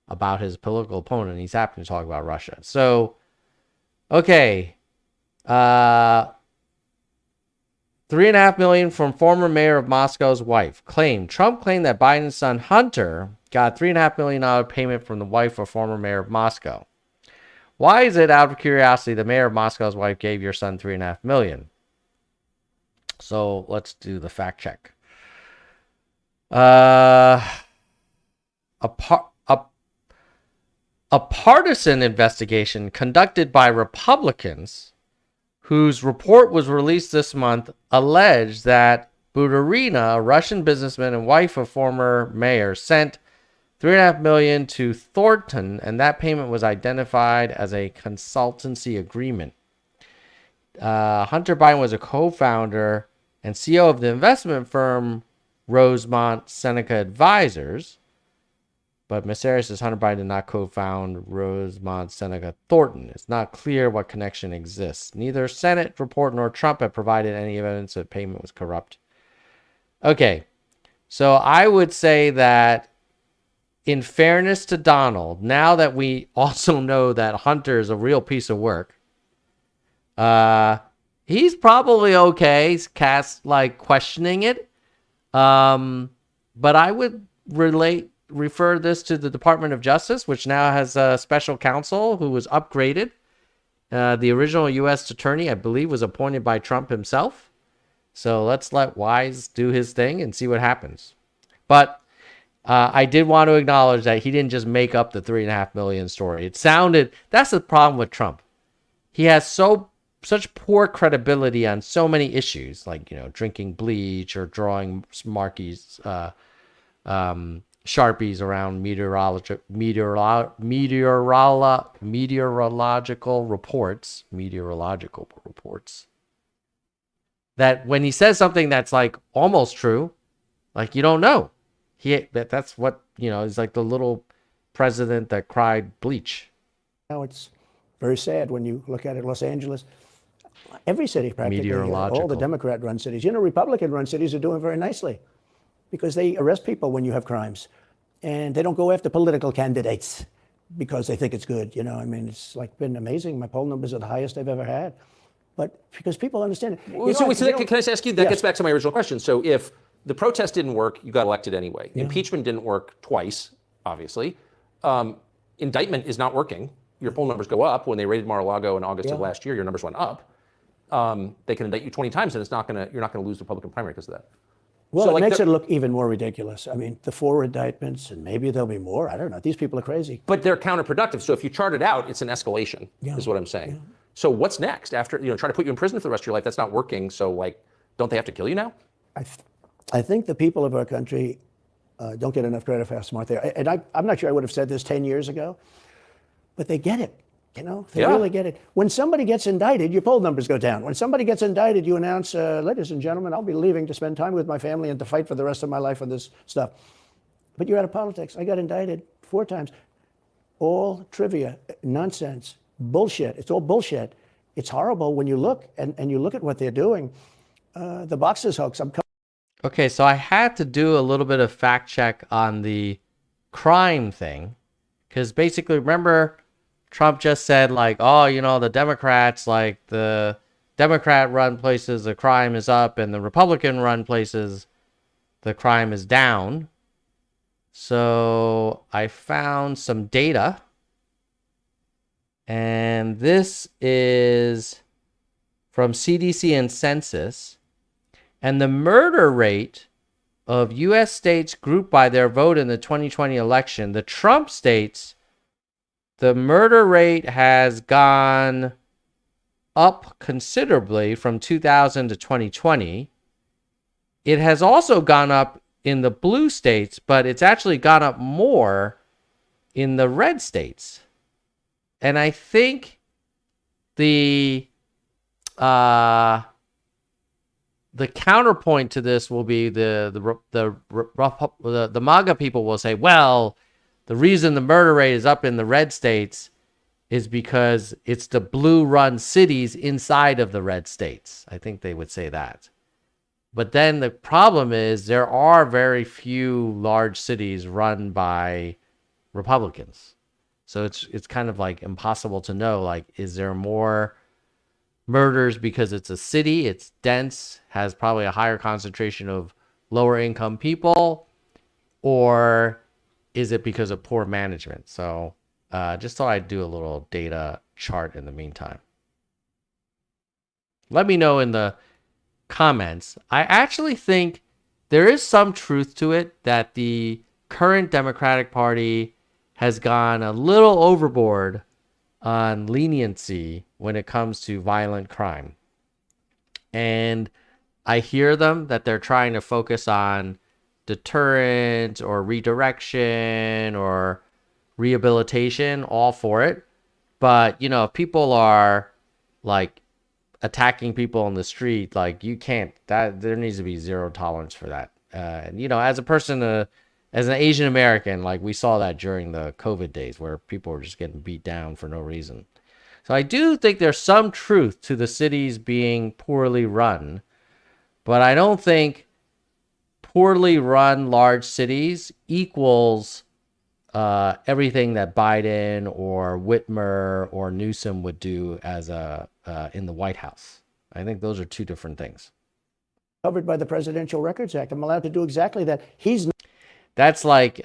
about his political opponent, he's happy to talk about Russia. So, okay. $3.5 million from former mayor of Moscow's wife. Trump claimed that Biden's son Hunter got $3.5 million payment from the wife of former mayor of Moscow. Why is it, out of curiosity, the mayor of Moscow's wife gave your son $3.5 million? So let's do the fact check. A partisan investigation conducted by Republicans, whose report was released this month, alleged that Buturina, a Russian businessman and wife of former mayor, sent $3.5 million to Thornton, and that payment was identified as a consultancy agreement. Hunter Biden was a co-founder and CEO of the investment firm Rosemont Seneca Advisors, but Ms. Harris says Hunter Biden did not co-found Rosemont Seneca Thornton. It's not clear what connection exists. Neither Senate report nor Trump have provided any evidence that payment was corrupt. Okay, so I would say that in fairness to Donald, now that we also know that Hunter is a real piece of work, he's probably okay. He's questioning it. But I would refer this to the Department of Justice, which now has a special counsel who was upgraded. The original U.S. attorney, I believe, was appointed by Trump himself. So let's let Wise do his thing and see what happens. But I did want to acknowledge that he didn't just make up the 3.5 million story. It sounded, that's the problem with Trump. He has such poor credibility on so many issues, like, drinking bleach or drawing Sharpies around meteorological reports, that when he says something that's like almost true, like, you don't know. That's what, is like the little president that cried bleach. Now it's very sad when you look at it. Los Angeles, every city practically, all the Democrat-run cities. Republican-run cities are doing very nicely because they arrest people when you have crimes. And they don't go after political candidates because they think it's good. It's been amazing. My poll numbers are the highest I've ever had. But because people understand it. Can I just ask you, that gets back to my original question. So if the protest didn't work, you got elected anyway. Yeah. Impeachment didn't work twice, obviously. Indictment is not working. Your poll numbers go up. When they raided Mar-a-Lago in August of last year, your numbers went up. They can indict you 20 times, and you're not going to lose the Republican primary because of that. Well, it makes it look even more ridiculous. The 4 indictments, and maybe there'll be more. I don't know. These people are crazy. But they're counterproductive. So if you chart it out, it's an escalation, is what I'm saying. Yeah. So what's next? After, try to put you in prison for the rest of your life, that's not working. So, don't they have to kill you now? I think the people of our country don't get enough credit for how smart they are. And I'm not sure I would have said this 10 years ago, but they get it. They really get it. When somebody gets indicted, your poll numbers go down. When somebody gets indicted, you announce, ladies and gentlemen, I'll be leaving to spend time with my family and to fight for the rest of my life on this stuff. But you're out of politics. I got indicted 4 times. All trivia, nonsense, bullshit. It's all bullshit. It's horrible when you look and you look at what they're doing. The boxers hoax. Okay, so I had to do a little bit of fact check on the crime thing, because basically, remember, Trump just said the Democrats, the Democrat-run places, the crime is up, and the Republican-run places, the crime is down. So I found some data, and this is from CDC and Census. And the murder rate of U.S. states grouped by their vote in the 2020 election, the Trump states, the murder rate has gone up considerably from 2000 to 2020. It has also gone up in the blue states, but it's actually gone up more in the red states. And I think the counterpoint to this will be the MAGA people will say, well, the reason the murder rate is up in the red states is because it's the blue-run cities inside of the red states. I think they would say that. But then the problem is there are very few large cities run by Republicans. So it's kind of impossible to know, is there more murders because it's a city, it's dense, has probably a higher concentration of lower income people, or is it because of poor management? So just thought I'd do a little data chart in the meantime. Let me know in the comments. I actually think there is some truth to it that the current Democratic Party has gone a little overboard on leniency when it comes to violent crime. And I hear them that they're trying to focus on deterrent or redirection or rehabilitation, all for it. But, if people are attacking people on the street, you can't, there needs to be zero tolerance for that. As a person, as an Asian American, we saw that during the COVID days where people were just getting beat down for no reason. So I do think there's some truth to the cities being poorly run, but I don't think poorly run large cities equals everything that Biden or Whitmer or Newsom would do as in the White House. I think those are two different things. Covered by the Presidential Records Act. I'm allowed to do exactly that. That's like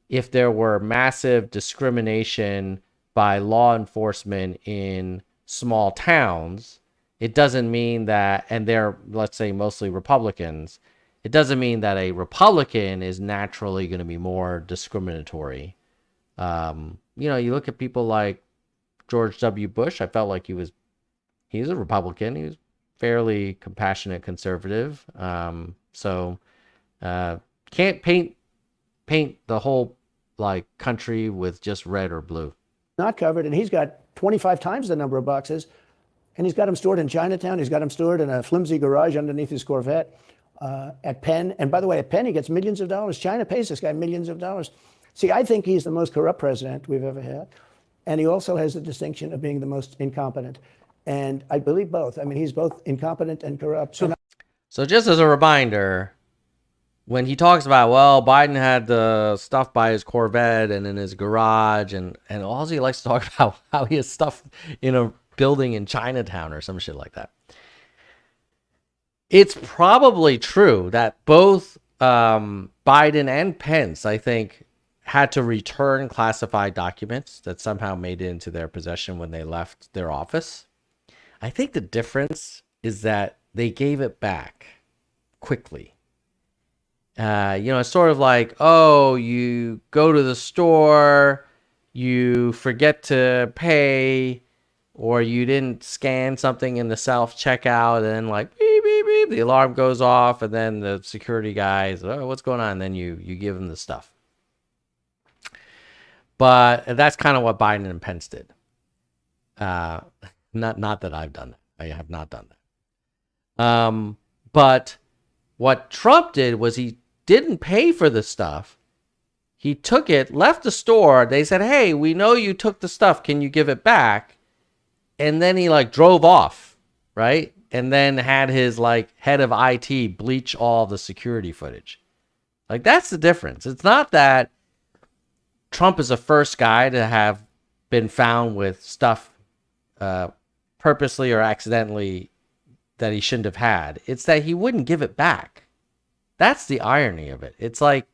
if there were massive discrimination by law enforcement in small towns, it doesn't mean that, and they're, let's say, mostly Republicans, it doesn't mean that a Republican is naturally going to be more discriminatory. You look at people like George W. Bush. I felt like he's a Republican. He was fairly compassionate conservative. Can't paint the whole country with just red or blue. Not covered, and he's got 25 times the number of boxes, and he's got them stored in Chinatown. He's got them stored in a flimsy garage underneath his Corvette at Penn. And by the way, at Penn, he gets millions of dollars. China pays this guy millions of dollars. See, I think he's the most corrupt president we've ever had, and he also has the distinction of being the most incompetent. And I believe both. I mean, he's both incompetent and corrupt. So just as a reminder, when he talks about, well, Biden had the stuff by his Corvette and in his garage, and all he likes to talk about how he has stuff in a building in Chinatown or some shit like that. It's probably true that both Biden and Pence, I think, had to return classified documents that somehow made it into their possession when they left their office. I think the difference is that they gave it back quickly. It's sort of like, oh, you go to the store, you forget to pay, or you didn't scan something in the self-checkout, and then beep, beep, beep, the alarm goes off, and then the security guys, oh, what's going on? And then you give them the stuff. But that's kind of what Biden and Pence did. Not that I've done that. I have not done that. But what Trump did was he didn't pay for the stuff. He took it, left the store. They said, hey, we know you took the stuff. Can you give it back? And then he drove off, right? And then had his head of IT bleach all the security footage. That's the difference. It's not that Trump is the first guy to have been found with stuff purposely or accidentally that he shouldn't have had. It's that he wouldn't give it back. That's the irony of it. It's like,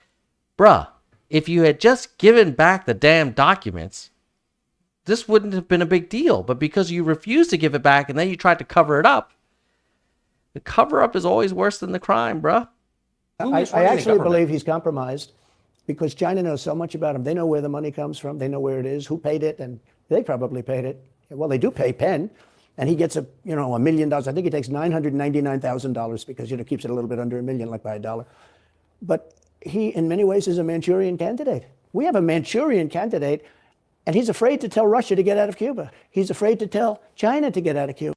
bruh, if you had just given back the damn documents, this wouldn't have been a big deal. But because you refused to give it back and then you tried to cover it up, the cover up is always worse than the crime, bruh. I actually believe he's compromised because China knows so much about him. They know where the money comes from. They know where it is, who paid it, and they probably paid it. Well, they do pay Penn, and he gets $1 million. I think he takes $999,000 because keeps it a little bit under $1 million, by a dollar. But he, in many ways, is a Manchurian candidate. We have a Manchurian candidate, and he's afraid to tell Russia to get out of Cuba. He's afraid to tell China to get out of Cuba.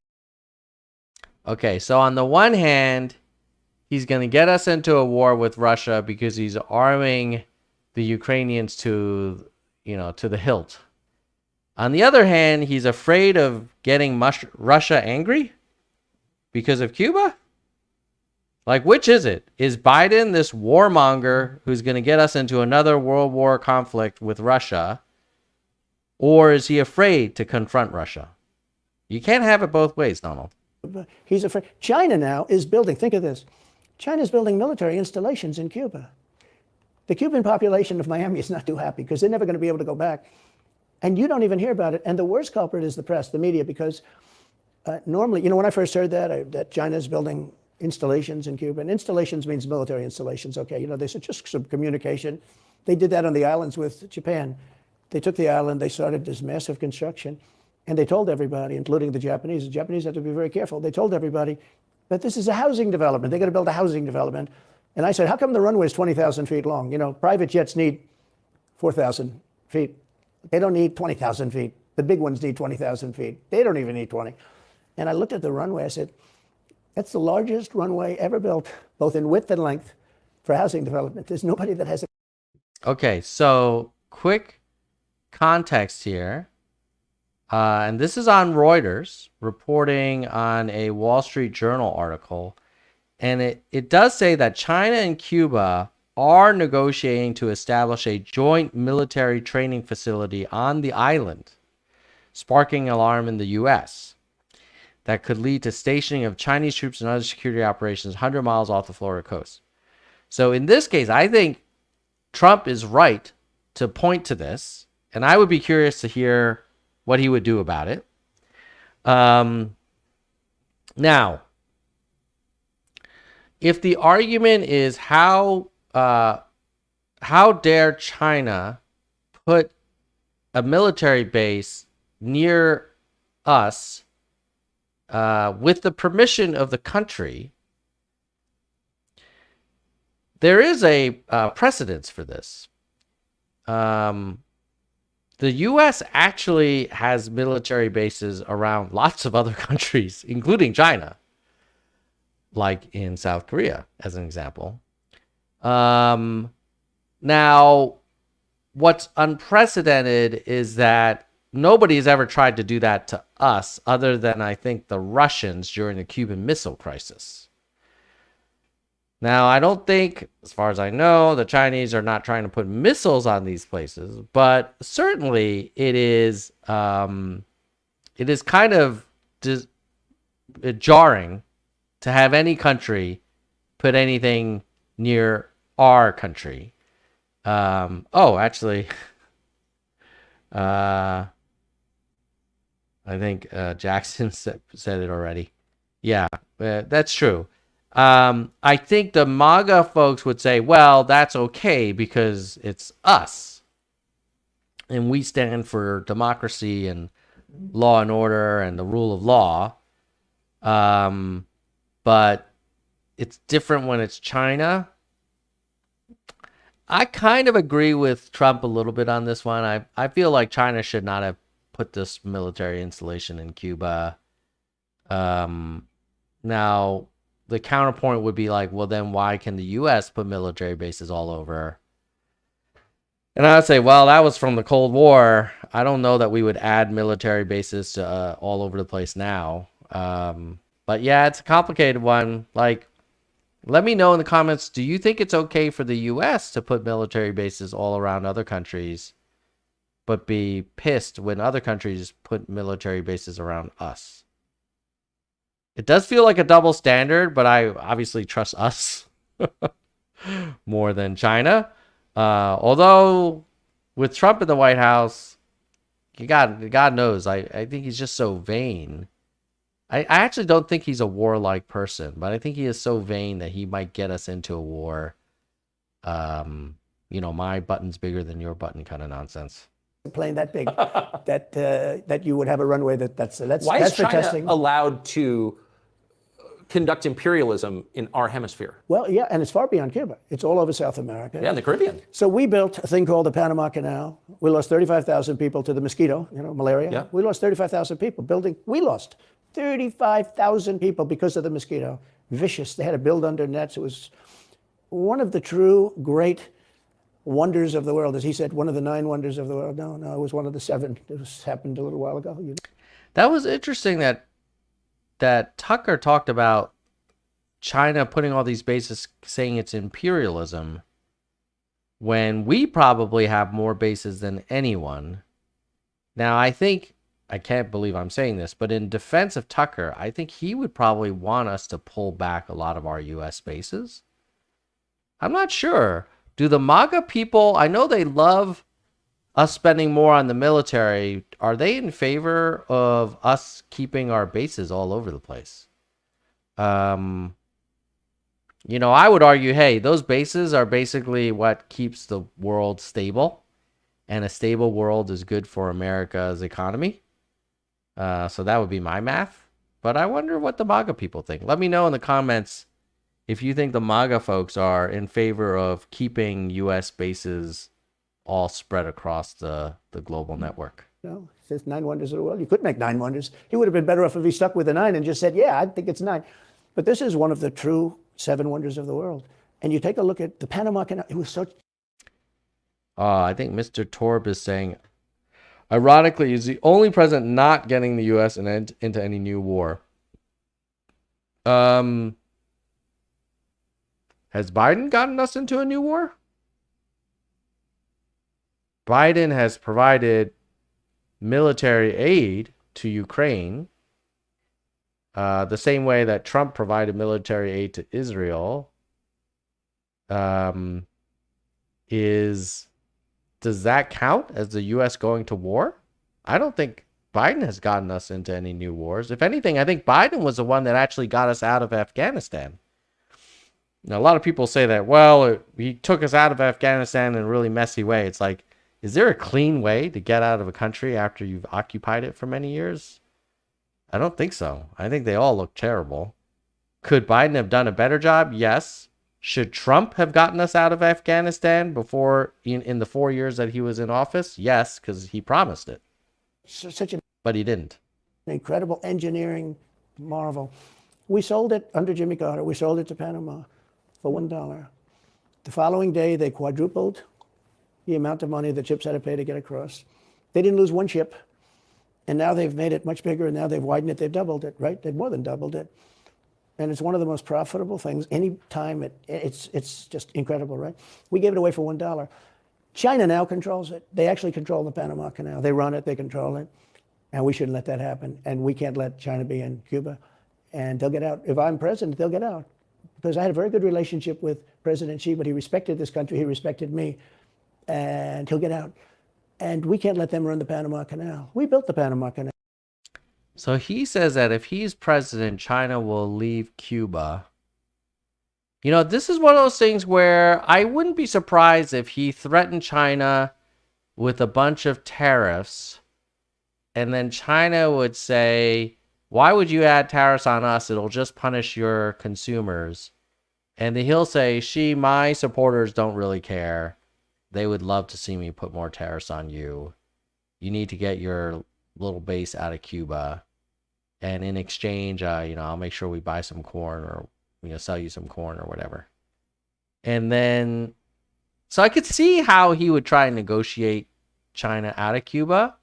Okay, so on the one hand, he's going to get us into a war with Russia because he's arming the Ukrainians to the hilt. On the other hand, he's afraid of getting Russia angry because of Cuba? Which is it? Is Biden this warmonger who's going to get us into another world war conflict with Russia? Or is he afraid to confront Russia? You can't have it both ways, Donald. He's afraid. China now is building, think of this, China's building military installations in Cuba. The Cuban population of Miami is not too happy because they're never going to be able to go back. And you don't even hear about it. And the worst culprit is the press, the media, because normally, when I first heard that China's building installations in Cuba, and installations means military installations, okay, they said just some communication. They did that on the islands with Japan. They took the island, they started this massive construction, and they told everybody, including the Japanese have to be very careful. They told everybody that this is a housing development. They're going to build a housing development. And I said, how come the runway is 20,000 feet long? Private jets need 4,000 feet. They don't need 20,000 feet. The big ones need 20,000 feet. They don't even need 20. And I looked at the runway. I said, that's the largest runway ever built, both in width and length, for housing development. There's nobody that has it. Okay, so quick context here. And this is on Reuters, reporting on a Wall Street Journal article. And it does say that China and Cuba are negotiating to establish a joint military training facility on the island, sparking alarm in the U.S. that could lead to stationing of Chinese troops and other security operations 100 miles off the Florida coast. So in this case, I think Trump is right to point to this, and I would be curious to hear what he would do about it. Now, if the argument is how dare China put a military base near us with the permission of the country, there is a precedence for this. The U.S. actually has military bases around lots of other countries, including China, like in South Korea, as an example. Now, what's unprecedented is that nobody has ever tried to do that to us other than, I think, the Russians during the Cuban Missile Crisis. Now, I don't think, as far as I know, the Chinese are not trying to put missiles on these places, but certainly it is kind of jarring to have any country put anything near our country. Actually, I think Jackson said it already. Yeah, that's true. I think the MAGA folks would say, well, that's okay because it's us. And we stand for democracy and law and order and the rule of law. But it's different when it's China. I kind of agree with Trump a little bit on this one. I feel like China should not have put this military installation in Cuba. Now, the counterpoint would be like, well, then why can the U.S. put military bases all over? And I would say, well, that was from the Cold War. I don't know that we would add military bases to all over the place now. But yeah, it's a complicated one. Like, let me know in the comments, do you think it's okay for the U.S. to put military bases all around other countries, but be pissed when other countries put military bases around us? It does feel like a double standard, but I obviously trust us more than China. Although with Trump in the White House, God knows, I think he's just so vain. I actually don't think he's a warlike person, but I think he is so vain that he might get us into a war. My button's bigger than your button kind of nonsense. Plane that big, that you would have a runway that's Why is for China testing. allowed to conduct imperialism in our hemisphere? Well, yeah, and it's far beyond Cuba. It's all over South America. Yeah, in the Caribbean. So we built a thing called the Panama Canal. We lost 35,000 people to the mosquito, malaria. Yeah. We lost 35,000 people building. We lost 35,000 people because of the mosquito. Vicious. They had to build under nets. It was one of the true great wonders of the world. As he said, one of the 9 wonders of the world. No, it was one of the 7. It happened a little while ago. That was interesting that Tucker talked about China putting all these bases, saying it's imperialism, when we probably have more bases than anyone. Now, I can't believe I'm saying this, but in defense of Tucker, I think he would probably want us to pull back a lot of our U.S. bases. I'm not sure. Do the MAGA people, I know they love us spending more on the military. Are they in favor of us keeping our bases all over the place? I would argue, hey, those bases are basically what keeps the world stable, and a stable world is good for America's economy. So that would be my math. But I wonder what the MAGA people think. Let me know in the comments if you think the MAGA folks are in favor of keeping U.S. bases all spread across the global network. No, it says 9 wonders of the world. You could make 9 wonders. He would have been better off if he stuck with the 9 and just said, yeah, I think it's 9. But this is one of the true 7 wonders of the world. And you take a look at the Panama Canal. It was so... I think Mr. Torb is saying, ironically, he's the only president not getting the U.S. into any new war. Has Biden gotten us into a new war? Biden has provided military aid to Ukraine the same way that Trump provided military aid to Israel. Does that count as the U.S. going to war? I don't think Biden has gotten us into any new wars. If anything, I think Biden was the one that actually got us out of Afghanistan. Now, a lot of people say that, well, he took us out of Afghanistan in a really messy way. It's like, is there a clean way to get out of a country after you've occupied it for many years? I don't think so. I think they all look terrible. Could Biden have done a better job? Yes. Should Trump have gotten us out of Afghanistan before in the 4 years that he was in office? Yes, because he promised it. But he didn't. Incredible engineering marvel. We sold it under Jimmy Carter. We sold it to Panama for $1. The following day, they quadrupled the amount of money the ships had to pay to get across. They didn't lose one ship. And now they've made it much bigger, and now they've widened it. They've doubled it, right? They've more than doubled it. And it's one of the most profitable things. Any time it's just incredible, right? We gave it away for $1. China now controls it. They actually control the Panama Canal. They run it, they control it. And we shouldn't let that happen. And we can't let China be in Cuba. And they'll get out. If I'm president, they'll get out. Because I had a very good relationship with President Xi, but he respected this country, he respected me. And he'll get out. And we can't let them run the Panama Canal. We built the Panama Canal. So he says that if he's president, China will leave Cuba. You know, this is one of those things where I wouldn't be surprised if he threatened China with a bunch of tariffs, and then China would say, why would you add tariffs on us? It'll just punish your consumers. And then he'll say, Xi, my supporters don't really care. They would love to see me put more tariffs on you. You need to get your little base out of Cuba. And in exchange, I'll make sure we buy some corn or, sell you some corn or whatever. And then, so I could see how he would try and negotiate China out of Cuba.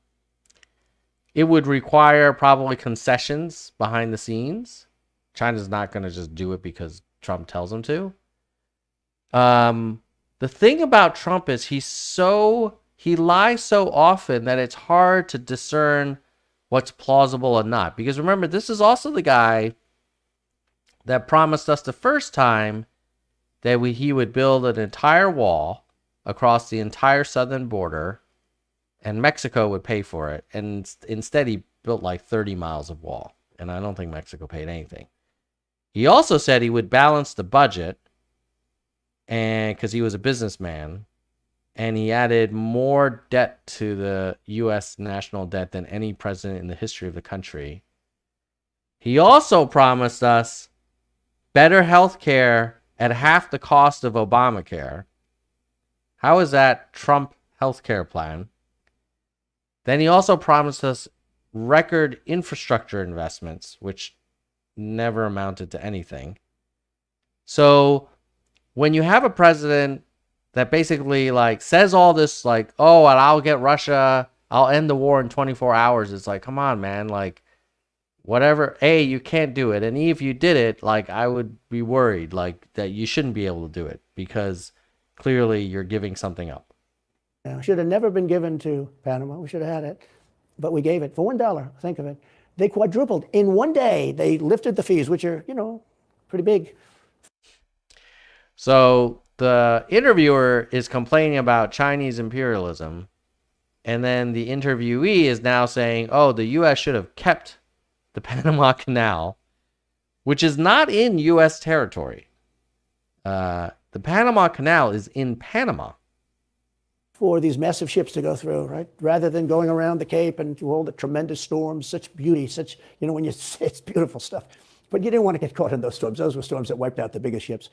It would require probably concessions behind the scenes. China's not going to just do it because Trump tells them to. The thing about Trump is he lies so often that it's hard to discern what's plausible or not. Because remember, this is also the guy that promised us the first time that he would build an entire wall across the entire southern border and Mexico would pay for it. And instead, he built like 30 miles of wall. And I don't think Mexico paid anything. He also said he would balance the budget, and because he was a businessman, and he added more debt to the U.S. national debt than any president in the history of the country. He also promised us better health care at half the cost of Obamacare. How is that Trump health care plan? Then he also promised us record infrastructure investments, which never amounted to anything. So when you have a president that basically says all this oh, and I'll get Russia, I'll end the war in 24 hours. It's like, come on, man. Whatever. A, you can't do it. And E, if you did it, I would be worried that you shouldn't be able to do it because clearly you're giving something up. Now, should have never been given to Panama. We should have had it. But we gave it for $1. Think of it. They quadrupled. In one day, they lifted the fees, which are, pretty big. So the interviewer is complaining about Chinese imperialism, and then the interviewee is now saying, oh, the U.S. should have kept the Panama Canal, which is not in U.S. territory. The Panama Canal is in Panama. For these massive ships to go through, right? Rather than going around the Cape and through all the tremendous storms, such beauty, it's beautiful stuff. But you didn't want to get caught in those storms. Those were storms that wiped out the biggest ships.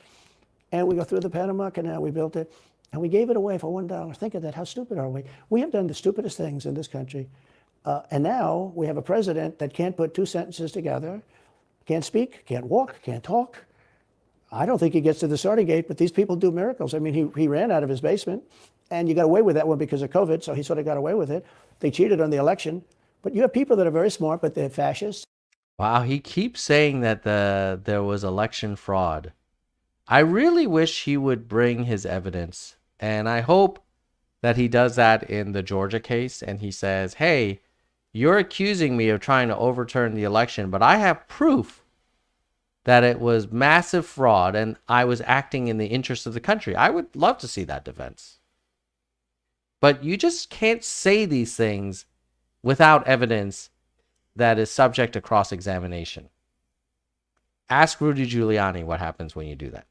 And we go through the Panama Canal, we built it, and we gave it away for $1. Think of that, how stupid are we? We have done the stupidest things in this country. And now we have a president that can't put two sentences together, can't speak, can't walk, can't talk. I don't think he gets to the starting gate, but these people do miracles. I mean, he ran out of his basement, and you got away with that one because of COVID, so he sort of got away with it. They cheated on the election. But you have people that are very smart, but they're fascists. Wow, he keeps saying that there was election fraud. I really wish he would bring his evidence. And I hope that he does that in the Georgia case. And he says, hey, you're accusing me of trying to overturn the election, but I have proof that it was massive fraud and I was acting in the interest of the country. I would love to see that defense. But you just can't say these things without evidence that is subject to cross-examination. Ask Rudy Giuliani what happens when you do that.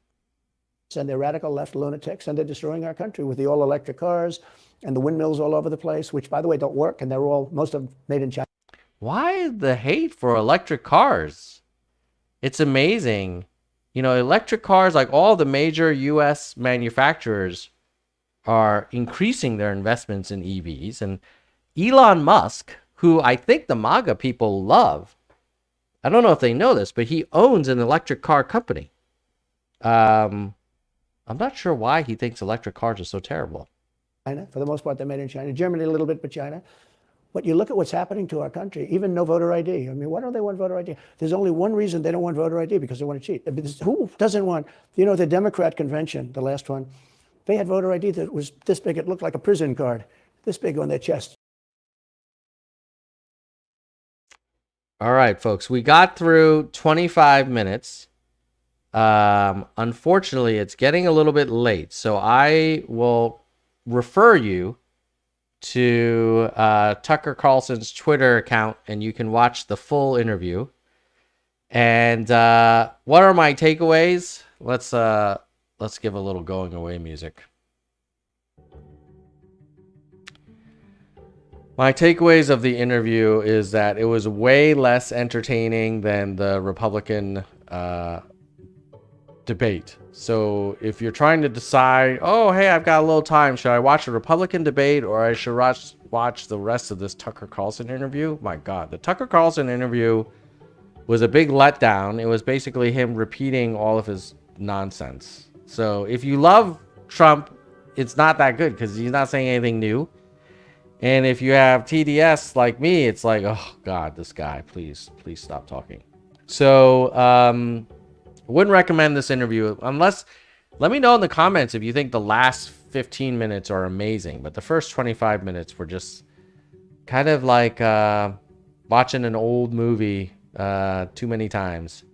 And they're radical left lunatics, and they're destroying our country with the all-electric cars and the windmills all over the place, which, by the way, don't work, and they're all, most of them, made in China. Why the hate for electric cars? It's amazing. You know, electric cars, like all the major U.S. manufacturers, are increasing their investments in EVs. And Elon Musk, who I think the MAGA people love, I don't know if they know this, but he owns an electric car company. I'm not sure why he thinks electric cars are so terrible. China, for the most part, they're made in China. Germany, a little bit, but China. But you look at what's happening to our country, even no voter ID. I mean, why don't they want voter ID? There's only one reason they don't want voter ID, because they want to cheat. Who doesn't want, you know, the Democrat convention, the last one, they had voter ID that was this big. It looked like a prison card, this big on their chest. All right, folks, we got through 25 minutes. Unfortunately, it's getting a little bit late, so I will refer you to Tucker Carlson's Twitter account, and you can watch the full interview. And what are my takeaways? Let's give a little going away music. My takeaways of the interview is that it was way less entertaining than the Republican debate. So if you're trying to decide, oh, hey, I've got a little time, should I watch a Republican debate or I should watch the rest of this Tucker Carlson interview? My God, the Tucker Carlson interview was a big letdown. It was basically him repeating all of his nonsense. So if you love Trump, it's not that good because he's not saying anything new. And if you have TDS like me, it's like, oh God, this guy, please stop talking. So wouldn't recommend this interview unless, let me know in the comments if you think the last 15 minutes are amazing, but the first 25 minutes were just kind of like watching an old movie too many times.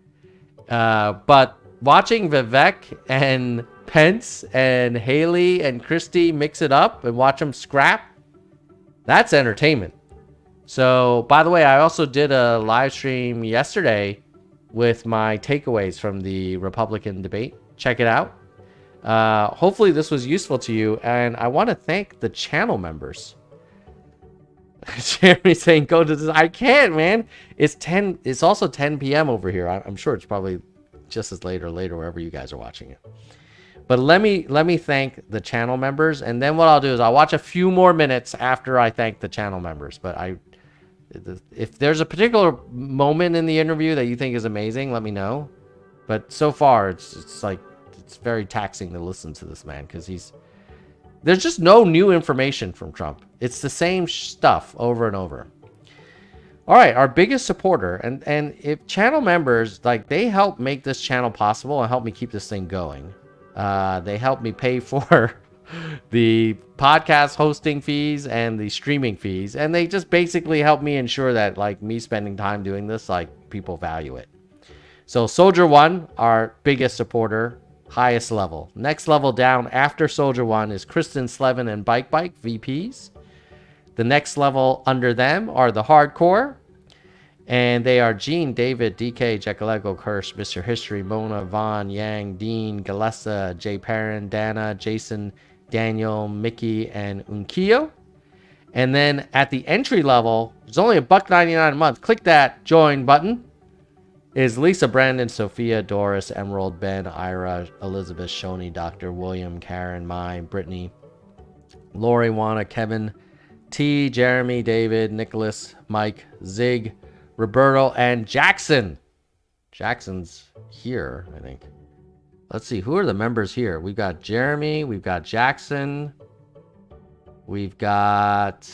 But watching Vivek and Pence and Haley and Christie mix it up and watch them scrap, that's entertainment. So, by the way, I also did a live stream yesterday with my takeaways from the Republican debate. Check it out. Hopefully this was useful to you, and I want to thank the channel members. Jeremy's saying go to this. I can't, man. It's also 10 p.m. over here. I'm sure it's probably just as late or later wherever you guys are watching it. But let me thank the channel members, and then what I'll do is I'll watch a few more minutes after I thank the channel members. But if there's a particular moment in the interview that you think is amazing, let me know. But so far, it's like it's very taxing to listen to this man because there's just no new information from Trump. It's the same stuff over and over. All right, our biggest supporter, and if channel members, like, they help make this channel possible and help me keep this thing going. They help me pay for the podcast hosting fees and the streaming fees, and they just basically help me ensure that, like, me spending time doing this, like, people value it. So Soldier One, our biggest supporter, highest level. Next level down after Soldier One is Kristen Slevin and Bike VPs. The next level under them are the Hardcore, and they are Gene, David, DK, Jekalego, Kirsch, Mr. History, Mona, Vaughn, Yang, Dean, Galessa, Jay Perrin, Dana, Jason, Daniel, Mickey, and Unkio. And then at the entry level, it's only $1.99 a month. Click that join button. Is Lisa, Brandon, Sophia, Doris, Emerald, Ben, Ira, Elizabeth, Shoni, Dr. William, Karen, Mai, Brittany, Lori, Wana, Kevin, T, Jeremy, David, Nicholas, Mike, Zig, Roberto, and Jackson. Jackson's here, I think. Let's see, who are the members here? We've got Jeremy, we've got Jackson, we've got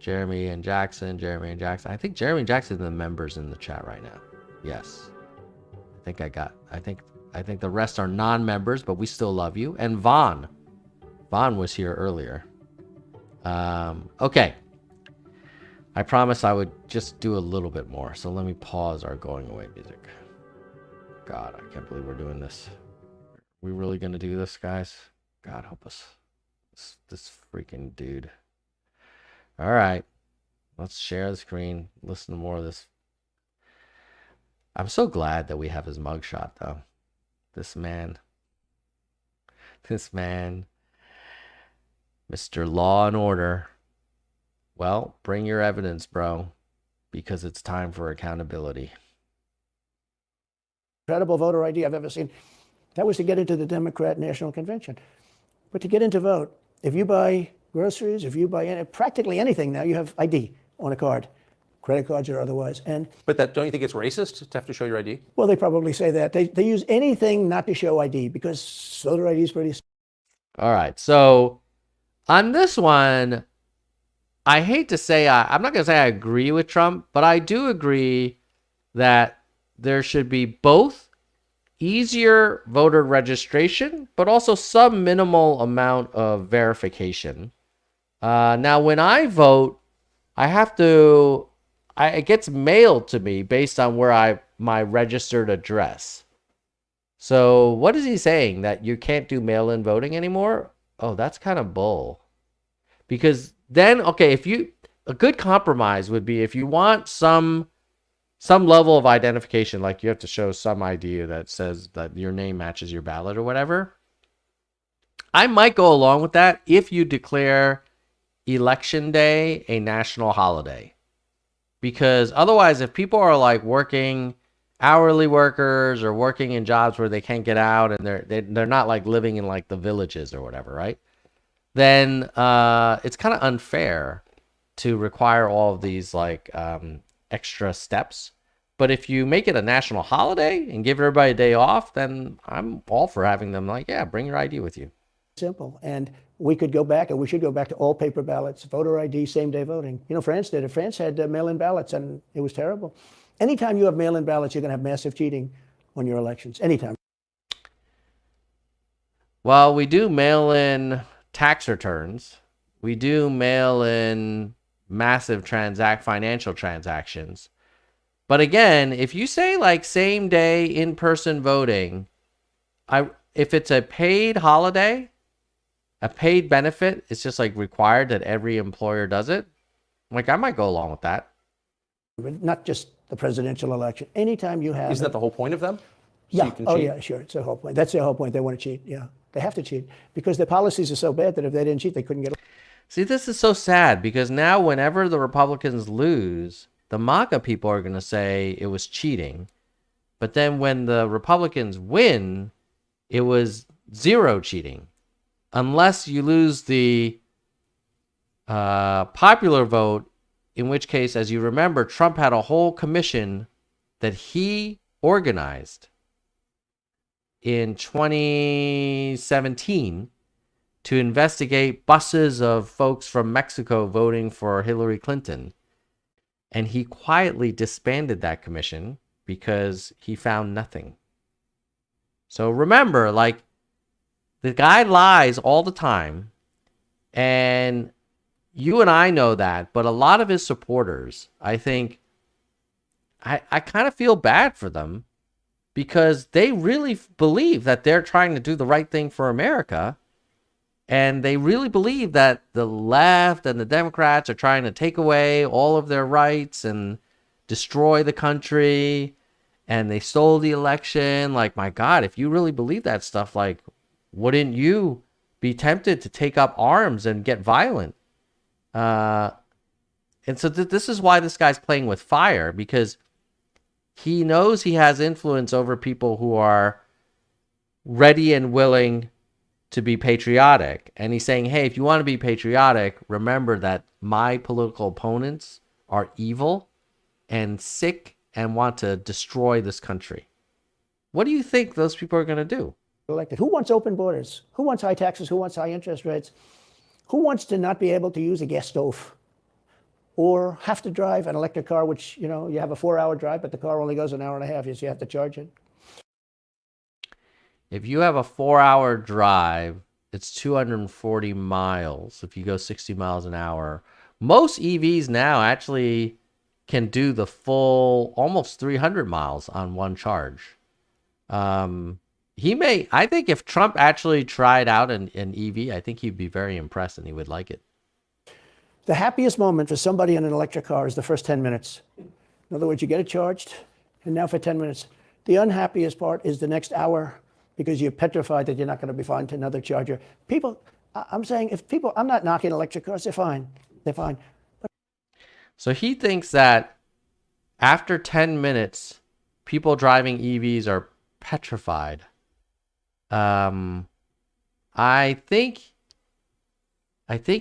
Jeremy and Jackson. I think Jeremy and Jackson are the members in the chat right now. Yes. I think I think the rest are non-members, but we still love you. And Vaughn was here earlier. Okay. I promised I would just do a little bit more. So let me pause our going away music. God, I can't believe we're doing this. Are we really going to do this, guys? God help us. This freaking dude. All right. Let's share the screen. Listen to more of this. I'm so glad that we have his mugshot, though. This man. Mr. Law and Order. Well, bring your evidence, bro, because it's time for accountability. Incredible voter ID I've ever seen. That was to get into the Democrat National Convention. But to get into vote, if you buy groceries, if you buy practically anything now, you have ID on a card, credit cards or otherwise. But don't you think it's racist to have to show your ID? Well, they probably say that. They use anything not to show ID because voter ID is pretty. All right. So on this one, I hate to say, I'm not going to say I agree with Trump, but I do agree that there should be both easier voter registration, but also some minimal amount of verification. Now, when I vote, I have to, it gets mailed to me based on where my registered address. So what is he saying? That you can't do mail-in voting anymore? Oh, that's kind of bull. Because then, okay, a good compromise would be if you want some level of identification, like you have to show some ID that says that your name matches your ballot or whatever. I might go along with that if you declare Election Day a national holiday. Because otherwise, if people are like working hourly workers or working in jobs where they can't get out and they're not like living in like the villages or whatever, right? Then it's kind of unfair to require all of these like extra steps. But if you make it a national holiday and give everybody a day off, then I'm all for having them like, yeah, bring your ID with you. Simple. And we could go back, and we should go back to all paper ballots, voter ID, same-day voting. You know, France did it. France had mail-in ballots, and it was terrible. Anytime you have mail-in ballots, you're going to have massive cheating on your elections. Anytime. Well, we do mail-in tax returns. We do mail in massive financial transactions. But again, if you say like same day in-person voting, if it's a paid holiday, a paid benefit, it's just like required that every employer does it. Like I might go along with that. Not just the presidential election. Anytime you have. Isn't that the whole point of them? So yeah. you can Oh cheat? yeah, sure. It's the whole point. That's the whole point. They want to cheat. Yeah. They have to cheat because their policies are so bad that if they didn't cheat, they couldn't get. See, this is so sad because now whenever the Republicans lose, the MAGA people are going to say it was cheating. But then when the Republicans win, it was zero cheating. Unless you lose the popular vote, in which case, as you remember, Trump had a whole commission that he organized in 2017 to investigate buses of folks from Mexico voting for Hillary Clinton. And he quietly disbanded that commission because he found nothing. So remember, like, the guy lies all the time. And you and I know that. But a lot of his supporters, I think, I kind of feel bad for them because they really believe that they're trying to do the right thing for America. And they really believe that the left and the Democrats are trying to take away all of their rights and destroy the country. And they stole the election. Like, my God, if you really believe that stuff, like, wouldn't you be tempted to take up arms and get violent? And so this is why this guy's playing with fire, because he knows he has influence over people who are ready and willing to be patriotic. And he's saying, hey, if you want to be patriotic, remember that my political opponents are evil and sick and want to destroy this country. What do you think those people are going to do? Elected. Who wants open borders? Who wants high taxes? Who wants high interest rates? Who wants to not be able to use a gas stove or have to drive an electric car, which, you know, you have a 4-hour drive, but the car only goes an hour and a half, so you have to charge it? If you have a 4-hour drive, it's 240 miles. If you go 60 miles an hour, most EVs now actually can do the full almost 300 miles on one charge. I think if Trump actually tried out an EV, I think he'd be very impressed and he would like it. The happiest moment for somebody in an electric car is the first 10 minutes. In other words, you get it charged, and now for 10 minutes. The unhappiest part is the next hour because you're petrified that you're not going to be finding another charger. People, I'm saying, I'm not knocking electric cars, they're fine. They're fine. So he thinks that after 10 minutes, people driving EVs are petrified. I think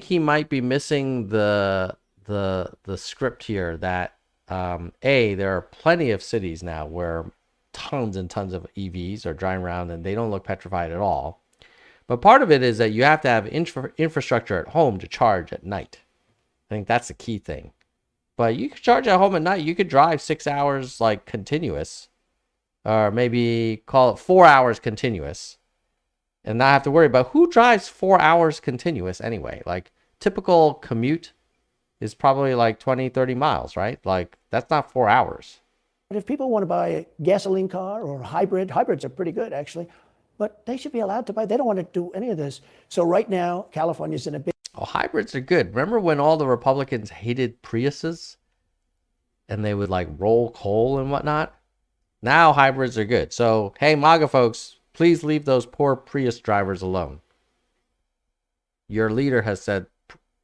he might be missing the script here that there are plenty of cities now where tons and tons of EVs are driving around and they don't look petrified at all. But part of it is that you have to have infrastructure at home to charge at night. I think that's the key thing. But you could charge at home at night. You could drive 6 hours like continuous, or maybe call it 4 hours continuous, and not have to worry about who drives 4 hours continuous anyway. Like typical commute is probably like 20, 30 miles, right? Like that's not 4 hours. But if people want to buy a gasoline car or a hybrid, hybrids are pretty good actually, but they should be allowed to buy. They don't want to do any of this. So right now, California's in a big... Oh, hybrids are good. Remember when all the Republicans hated Priuses and they would like roll coal and whatnot? Now hybrids are good. So, hey, MAGA folks, please leave those poor Prius drivers alone. Your leader has said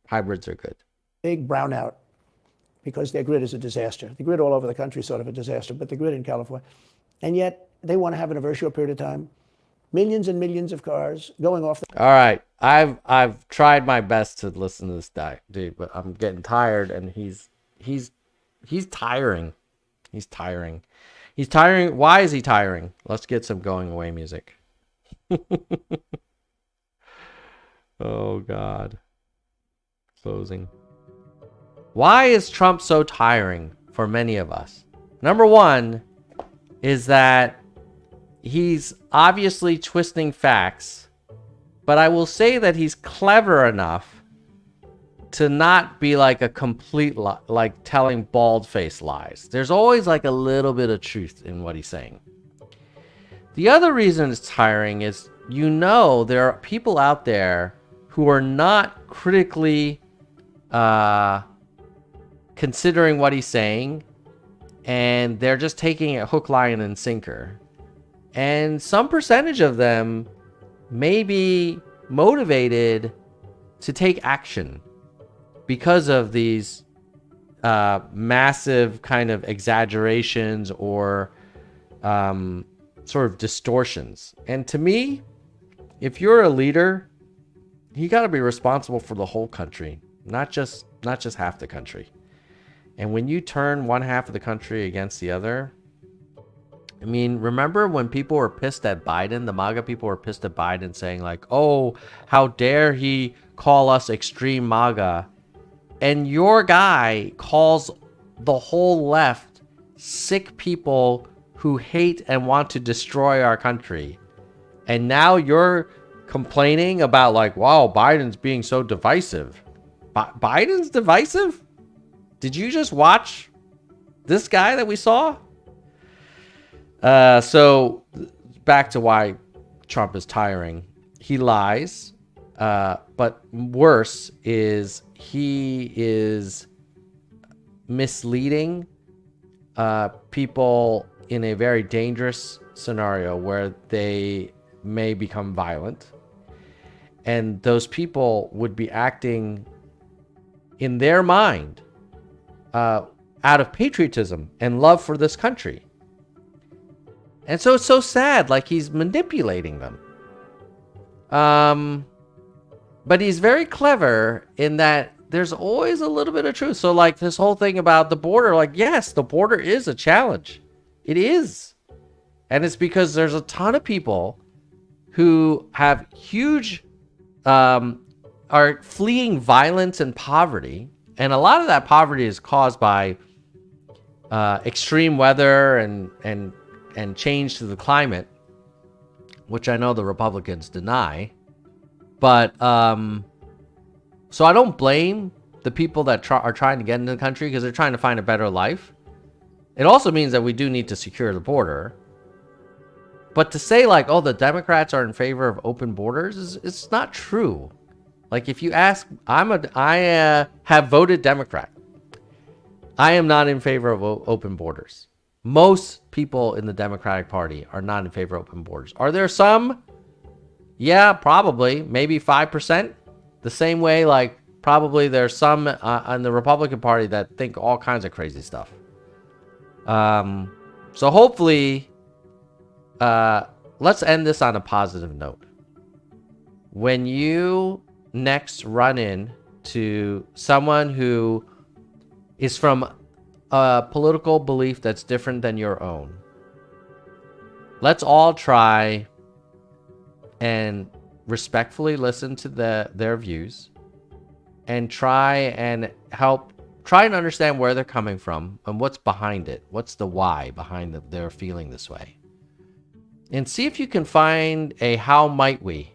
hybrids are good. Big brownout because their grid is a disaster. The grid all over the country is sort of a disaster, but the grid in California. And yet they want to have it in a very short period of time. Millions and millions of cars going off. All right. I've tried my best to listen to this guy, dude, but I'm getting tired and he's tiring. He's tiring. He's tiring. Why is he tiring? Let's get some going away music. Oh, God. Closing. Why is Trump so tiring for many of us? Number one is that he's obviously twisting facts, but I will say that he's clever enough to not be like a complete like telling bald-faced lies. There's always like a little bit of truth in what he's saying. The other reason it's tiring is, there are people out there who are not critically considering what he's saying, and they're just taking it hook, line, and sinker. And some percentage of them may be motivated to take action because of these massive kind of exaggerations or sort of distortions. And to me, if you're a leader, you got to be responsible for the whole country, not just half the country. And when you turn one half of the country against the other, I mean, remember when people were pissed at Biden, the MAGA people were pissed at Biden saying like, oh, how dare he call us extreme MAGA? And your guy calls the whole left sick people who hate and want to destroy our country. And now you're complaining about like, wow, Biden's being so divisive. Biden's divisive? Did you just watch this guy that we saw? So back to why Trump is tiring. He lies, but worse is he is misleading people in a very dangerous scenario where they may become violent. And those people would be acting in their mind out of patriotism and love for this country. And so it's so sad, like he's manipulating them. But he's very clever in that there's always a little bit of truth. So like this whole thing about the border, like, yes, the border is a challenge. It is. And it's because there's a ton of people who have huge, are fleeing violence and poverty. And a lot of that poverty is caused by extreme weather and change to the climate. which I know the Republicans deny. But so I don't blame the people that are trying to get into the country because they're trying to find a better life. It also means that we do need to secure the border. But to say like, oh, the Democrats are in favor of open borders it's not true. Like if you ask, I have voted Democrat. I am not in favor of open borders. Most people in the Democratic Party are not in favor of open borders. Are there some? Yeah, probably. Maybe 5%. The same way, like, probably there's some on the Republican Party that think all kinds of crazy stuff. So hopefully, let's end this on a positive note. When you next run into someone who is from a political belief that's different than your own, let's all try and respectfully listen to their views and try and understand where they're coming from and what's behind it. What's the why behind their feeling this way? And see if you can find a how might we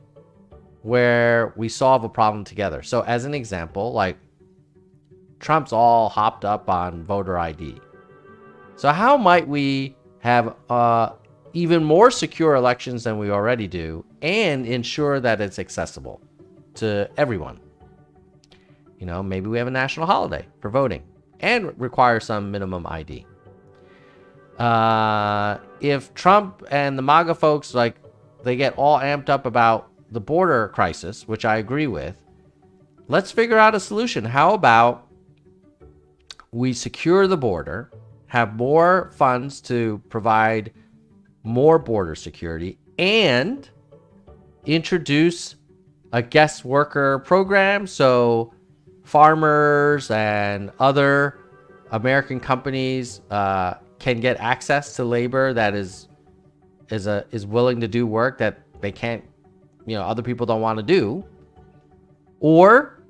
where we solve a problem together. So as an example, like Trump's all hopped up on voter ID. So how might we have even more secure elections than we already do and ensure that it's accessible to everyone? You know, maybe we have a national holiday for voting and require some minimum ID. If Trump and the MAGA folks, like, they get all amped up about the border crisis, which I agree with, let's figure out a solution. How about we secure the border, have more funds to provide more border security, and introduce a guest worker program so farmers and other American companies can get access to labor that is willing to do work that they can't, other people don't want to do. Or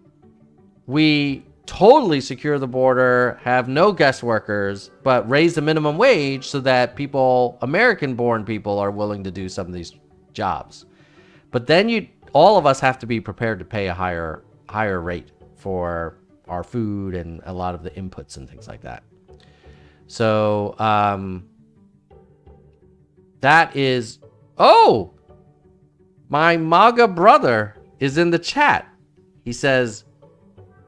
we totally secure the border, have no guest workers, but raise the minimum wage so that American-born people are willing to do some of these jobs. But then all of us have to be prepared to pay a higher rate for our food and a lot of the inputs and things like that. So that is, my MAGA brother is in the chat. He says,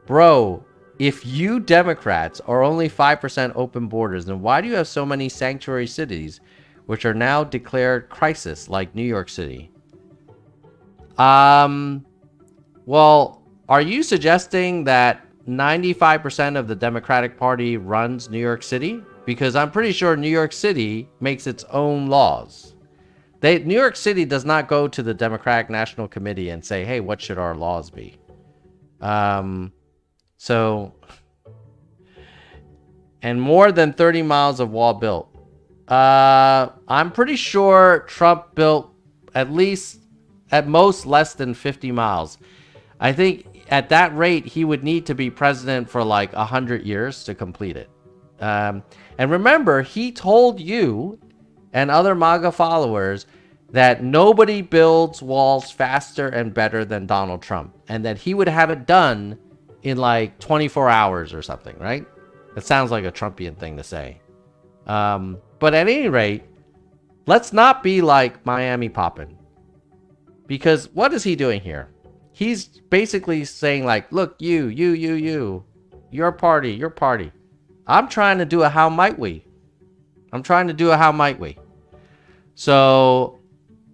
bro, if you Democrats are only 5% open borders, then why do you have so many sanctuary cities which are now declared crisis like New York City? Well, are you suggesting that 95% of the Democratic Party runs New York City? Because I'm pretty sure New York City makes its own laws. New York City does not go to the Democratic National Committee and say, hey, what should our laws be? So, and more than 30 miles of wall built. I'm pretty sure Trump built at most less than 50 miles. I think at that rate, he would need to be president for like 100 years to complete it. And remember, he told you and other MAGA followers that nobody builds walls faster and better than Donald Trump, and that he would have it done in like 24 hours or something, right? It sounds like a Trumpian thing to say. But at any rate, let's not be like Miami Poppin'. Because what is he doing here? He's basically saying like, look, you, your party. I'm trying to do a how might we. So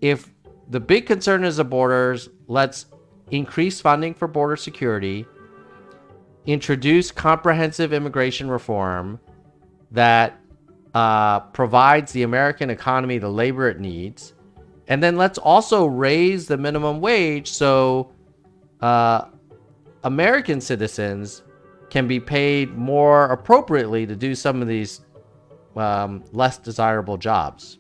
if the big concern is the borders, let's increase funding for border security, introduce comprehensive immigration reform that provides the American economy the labor it needs, and then let's also raise the minimum wage so American citizens can be paid more appropriately to do some of these less desirable jobs.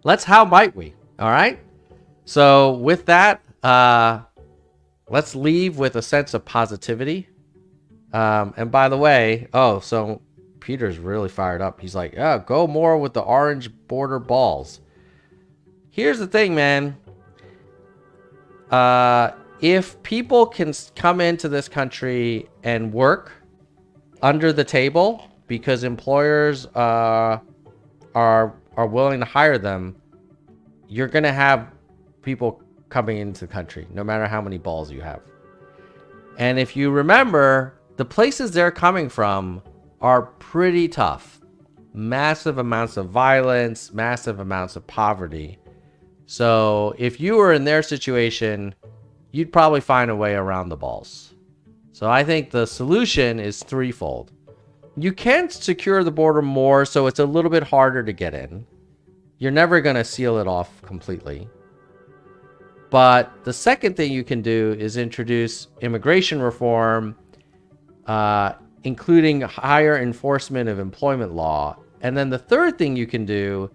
Let's how might we, all right? So with that, let's leave with a sense of positivity. And by the way, so Peter's really fired up. He's like, yeah, go more with the orange border balls. here's the thing, man. If people can come into this country and work under the table because employers are willing to hire them, you're going to have people coming into the country, no matter how many balls you have. And if you remember, the places they're coming from are pretty tough. Massive amounts of violence, massive amounts of poverty. So if you were in their situation, you'd probably find a way around the balls. So I think the solution is threefold. You can secure the border more, so it's a little bit harder to get in. You're never going to seal it off completely. But the second thing you can do is introduce immigration reform, including higher enforcement of employment law. And then the third thing you can do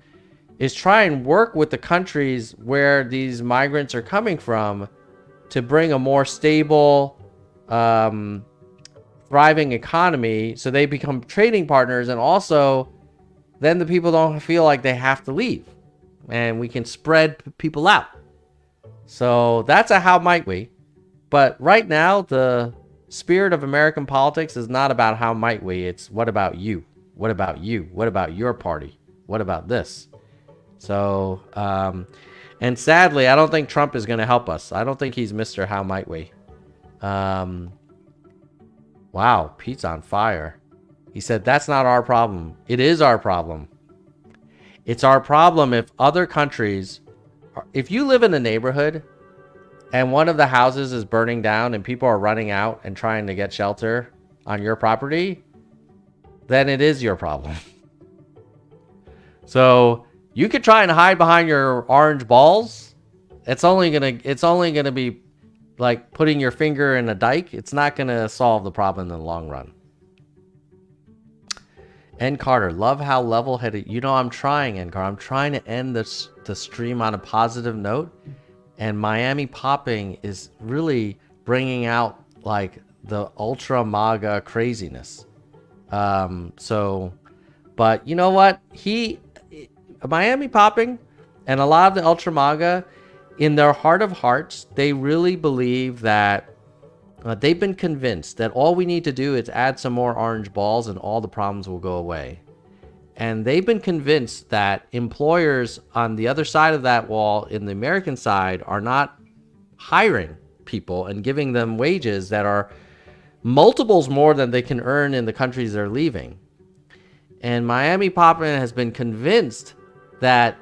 is try and work with the countries where these migrants are coming from to bring a more stable, thriving economy so they become trading partners, and also then the people don't feel like they have to leave and we can spread people out. So that's a how might we. But right now, the spirit of American politics is not about how might we. It's what about you? What about you? What about your party? What about this? So, and sadly, I don't think Trump is going to help us. I don't think he's Mr. How Might We. Wow, Pete's on fire. He said, that's not our problem. It is our problem. It's our problem if other countries, if you live in a neighborhood and one of the houses is burning down and people are running out and trying to get shelter on your property, then it is your problem. So you could try and hide behind your orange balls. It's only gonna be like putting your finger in a dike. It's not gonna solve the problem in the long run. N. Carter, love how level-headed. You know, I'm trying, N. Carter. I'm trying to end the stream on a positive note, and Miami popping is really bringing out like the ultra MAGA craziness. But you know what? Miami popping and a lot of the ultra MAGA, in their heart of hearts, they really believe that they've been convinced that all we need to do is add some more orange balls and all the problems will go away. And they've been convinced that employers on the other side of that wall, in the American side, are not hiring people and giving them wages that are multiples more than they can earn in the countries they're leaving. And Miami Poppin has been convinced that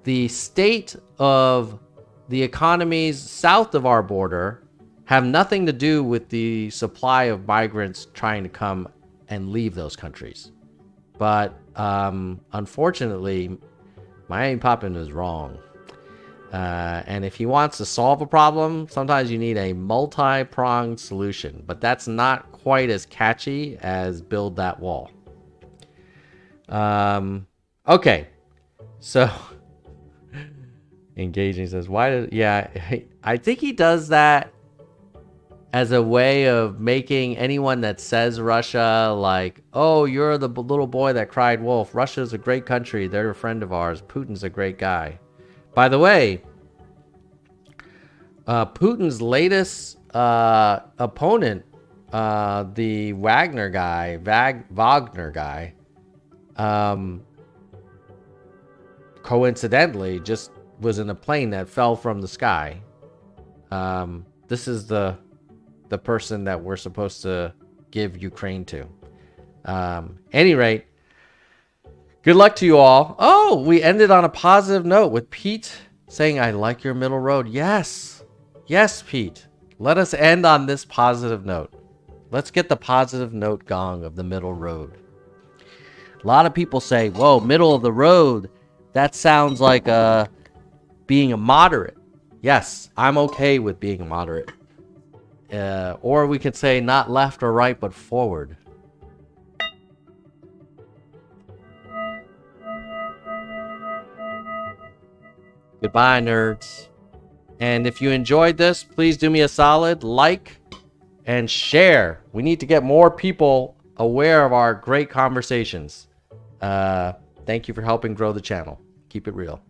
the state of the economies south of our border have nothing to do with the supply of migrants trying to come and leave those countries. But unfortunately, Miami Poppin is wrong. And if he wants to solve a problem, sometimes you need a multi-pronged solution. But that's not quite as catchy as build that wall. Okay. So, engaging says, I think he does that as a way of making anyone that says Russia like, oh, you're the little boy that cried wolf. Russia's a great country. They're a friend of ours. Putin's a great guy. By the way, Putin's latest opponent, the Wagner guy, coincidentally just was in a plane that fell from the sky. This is the person that we're supposed to give Ukraine to. Any rate, good luck to you all. Oh, we ended on a positive note with Pete saying, I like your middle road. Yes, Pete. Let us end on this positive note. Let's get the positive note gong of the middle road. A lot of people say, whoa, middle of the road. That sounds like being a moderate. Yes, I'm okay with being a moderate. Or we could say not left or right, but forward. Goodbye, nerds. And if you enjoyed this, please do me a solid, like and share. We need to get more people aware of our great conversations. Thank you for helping grow the channel. Keep it real.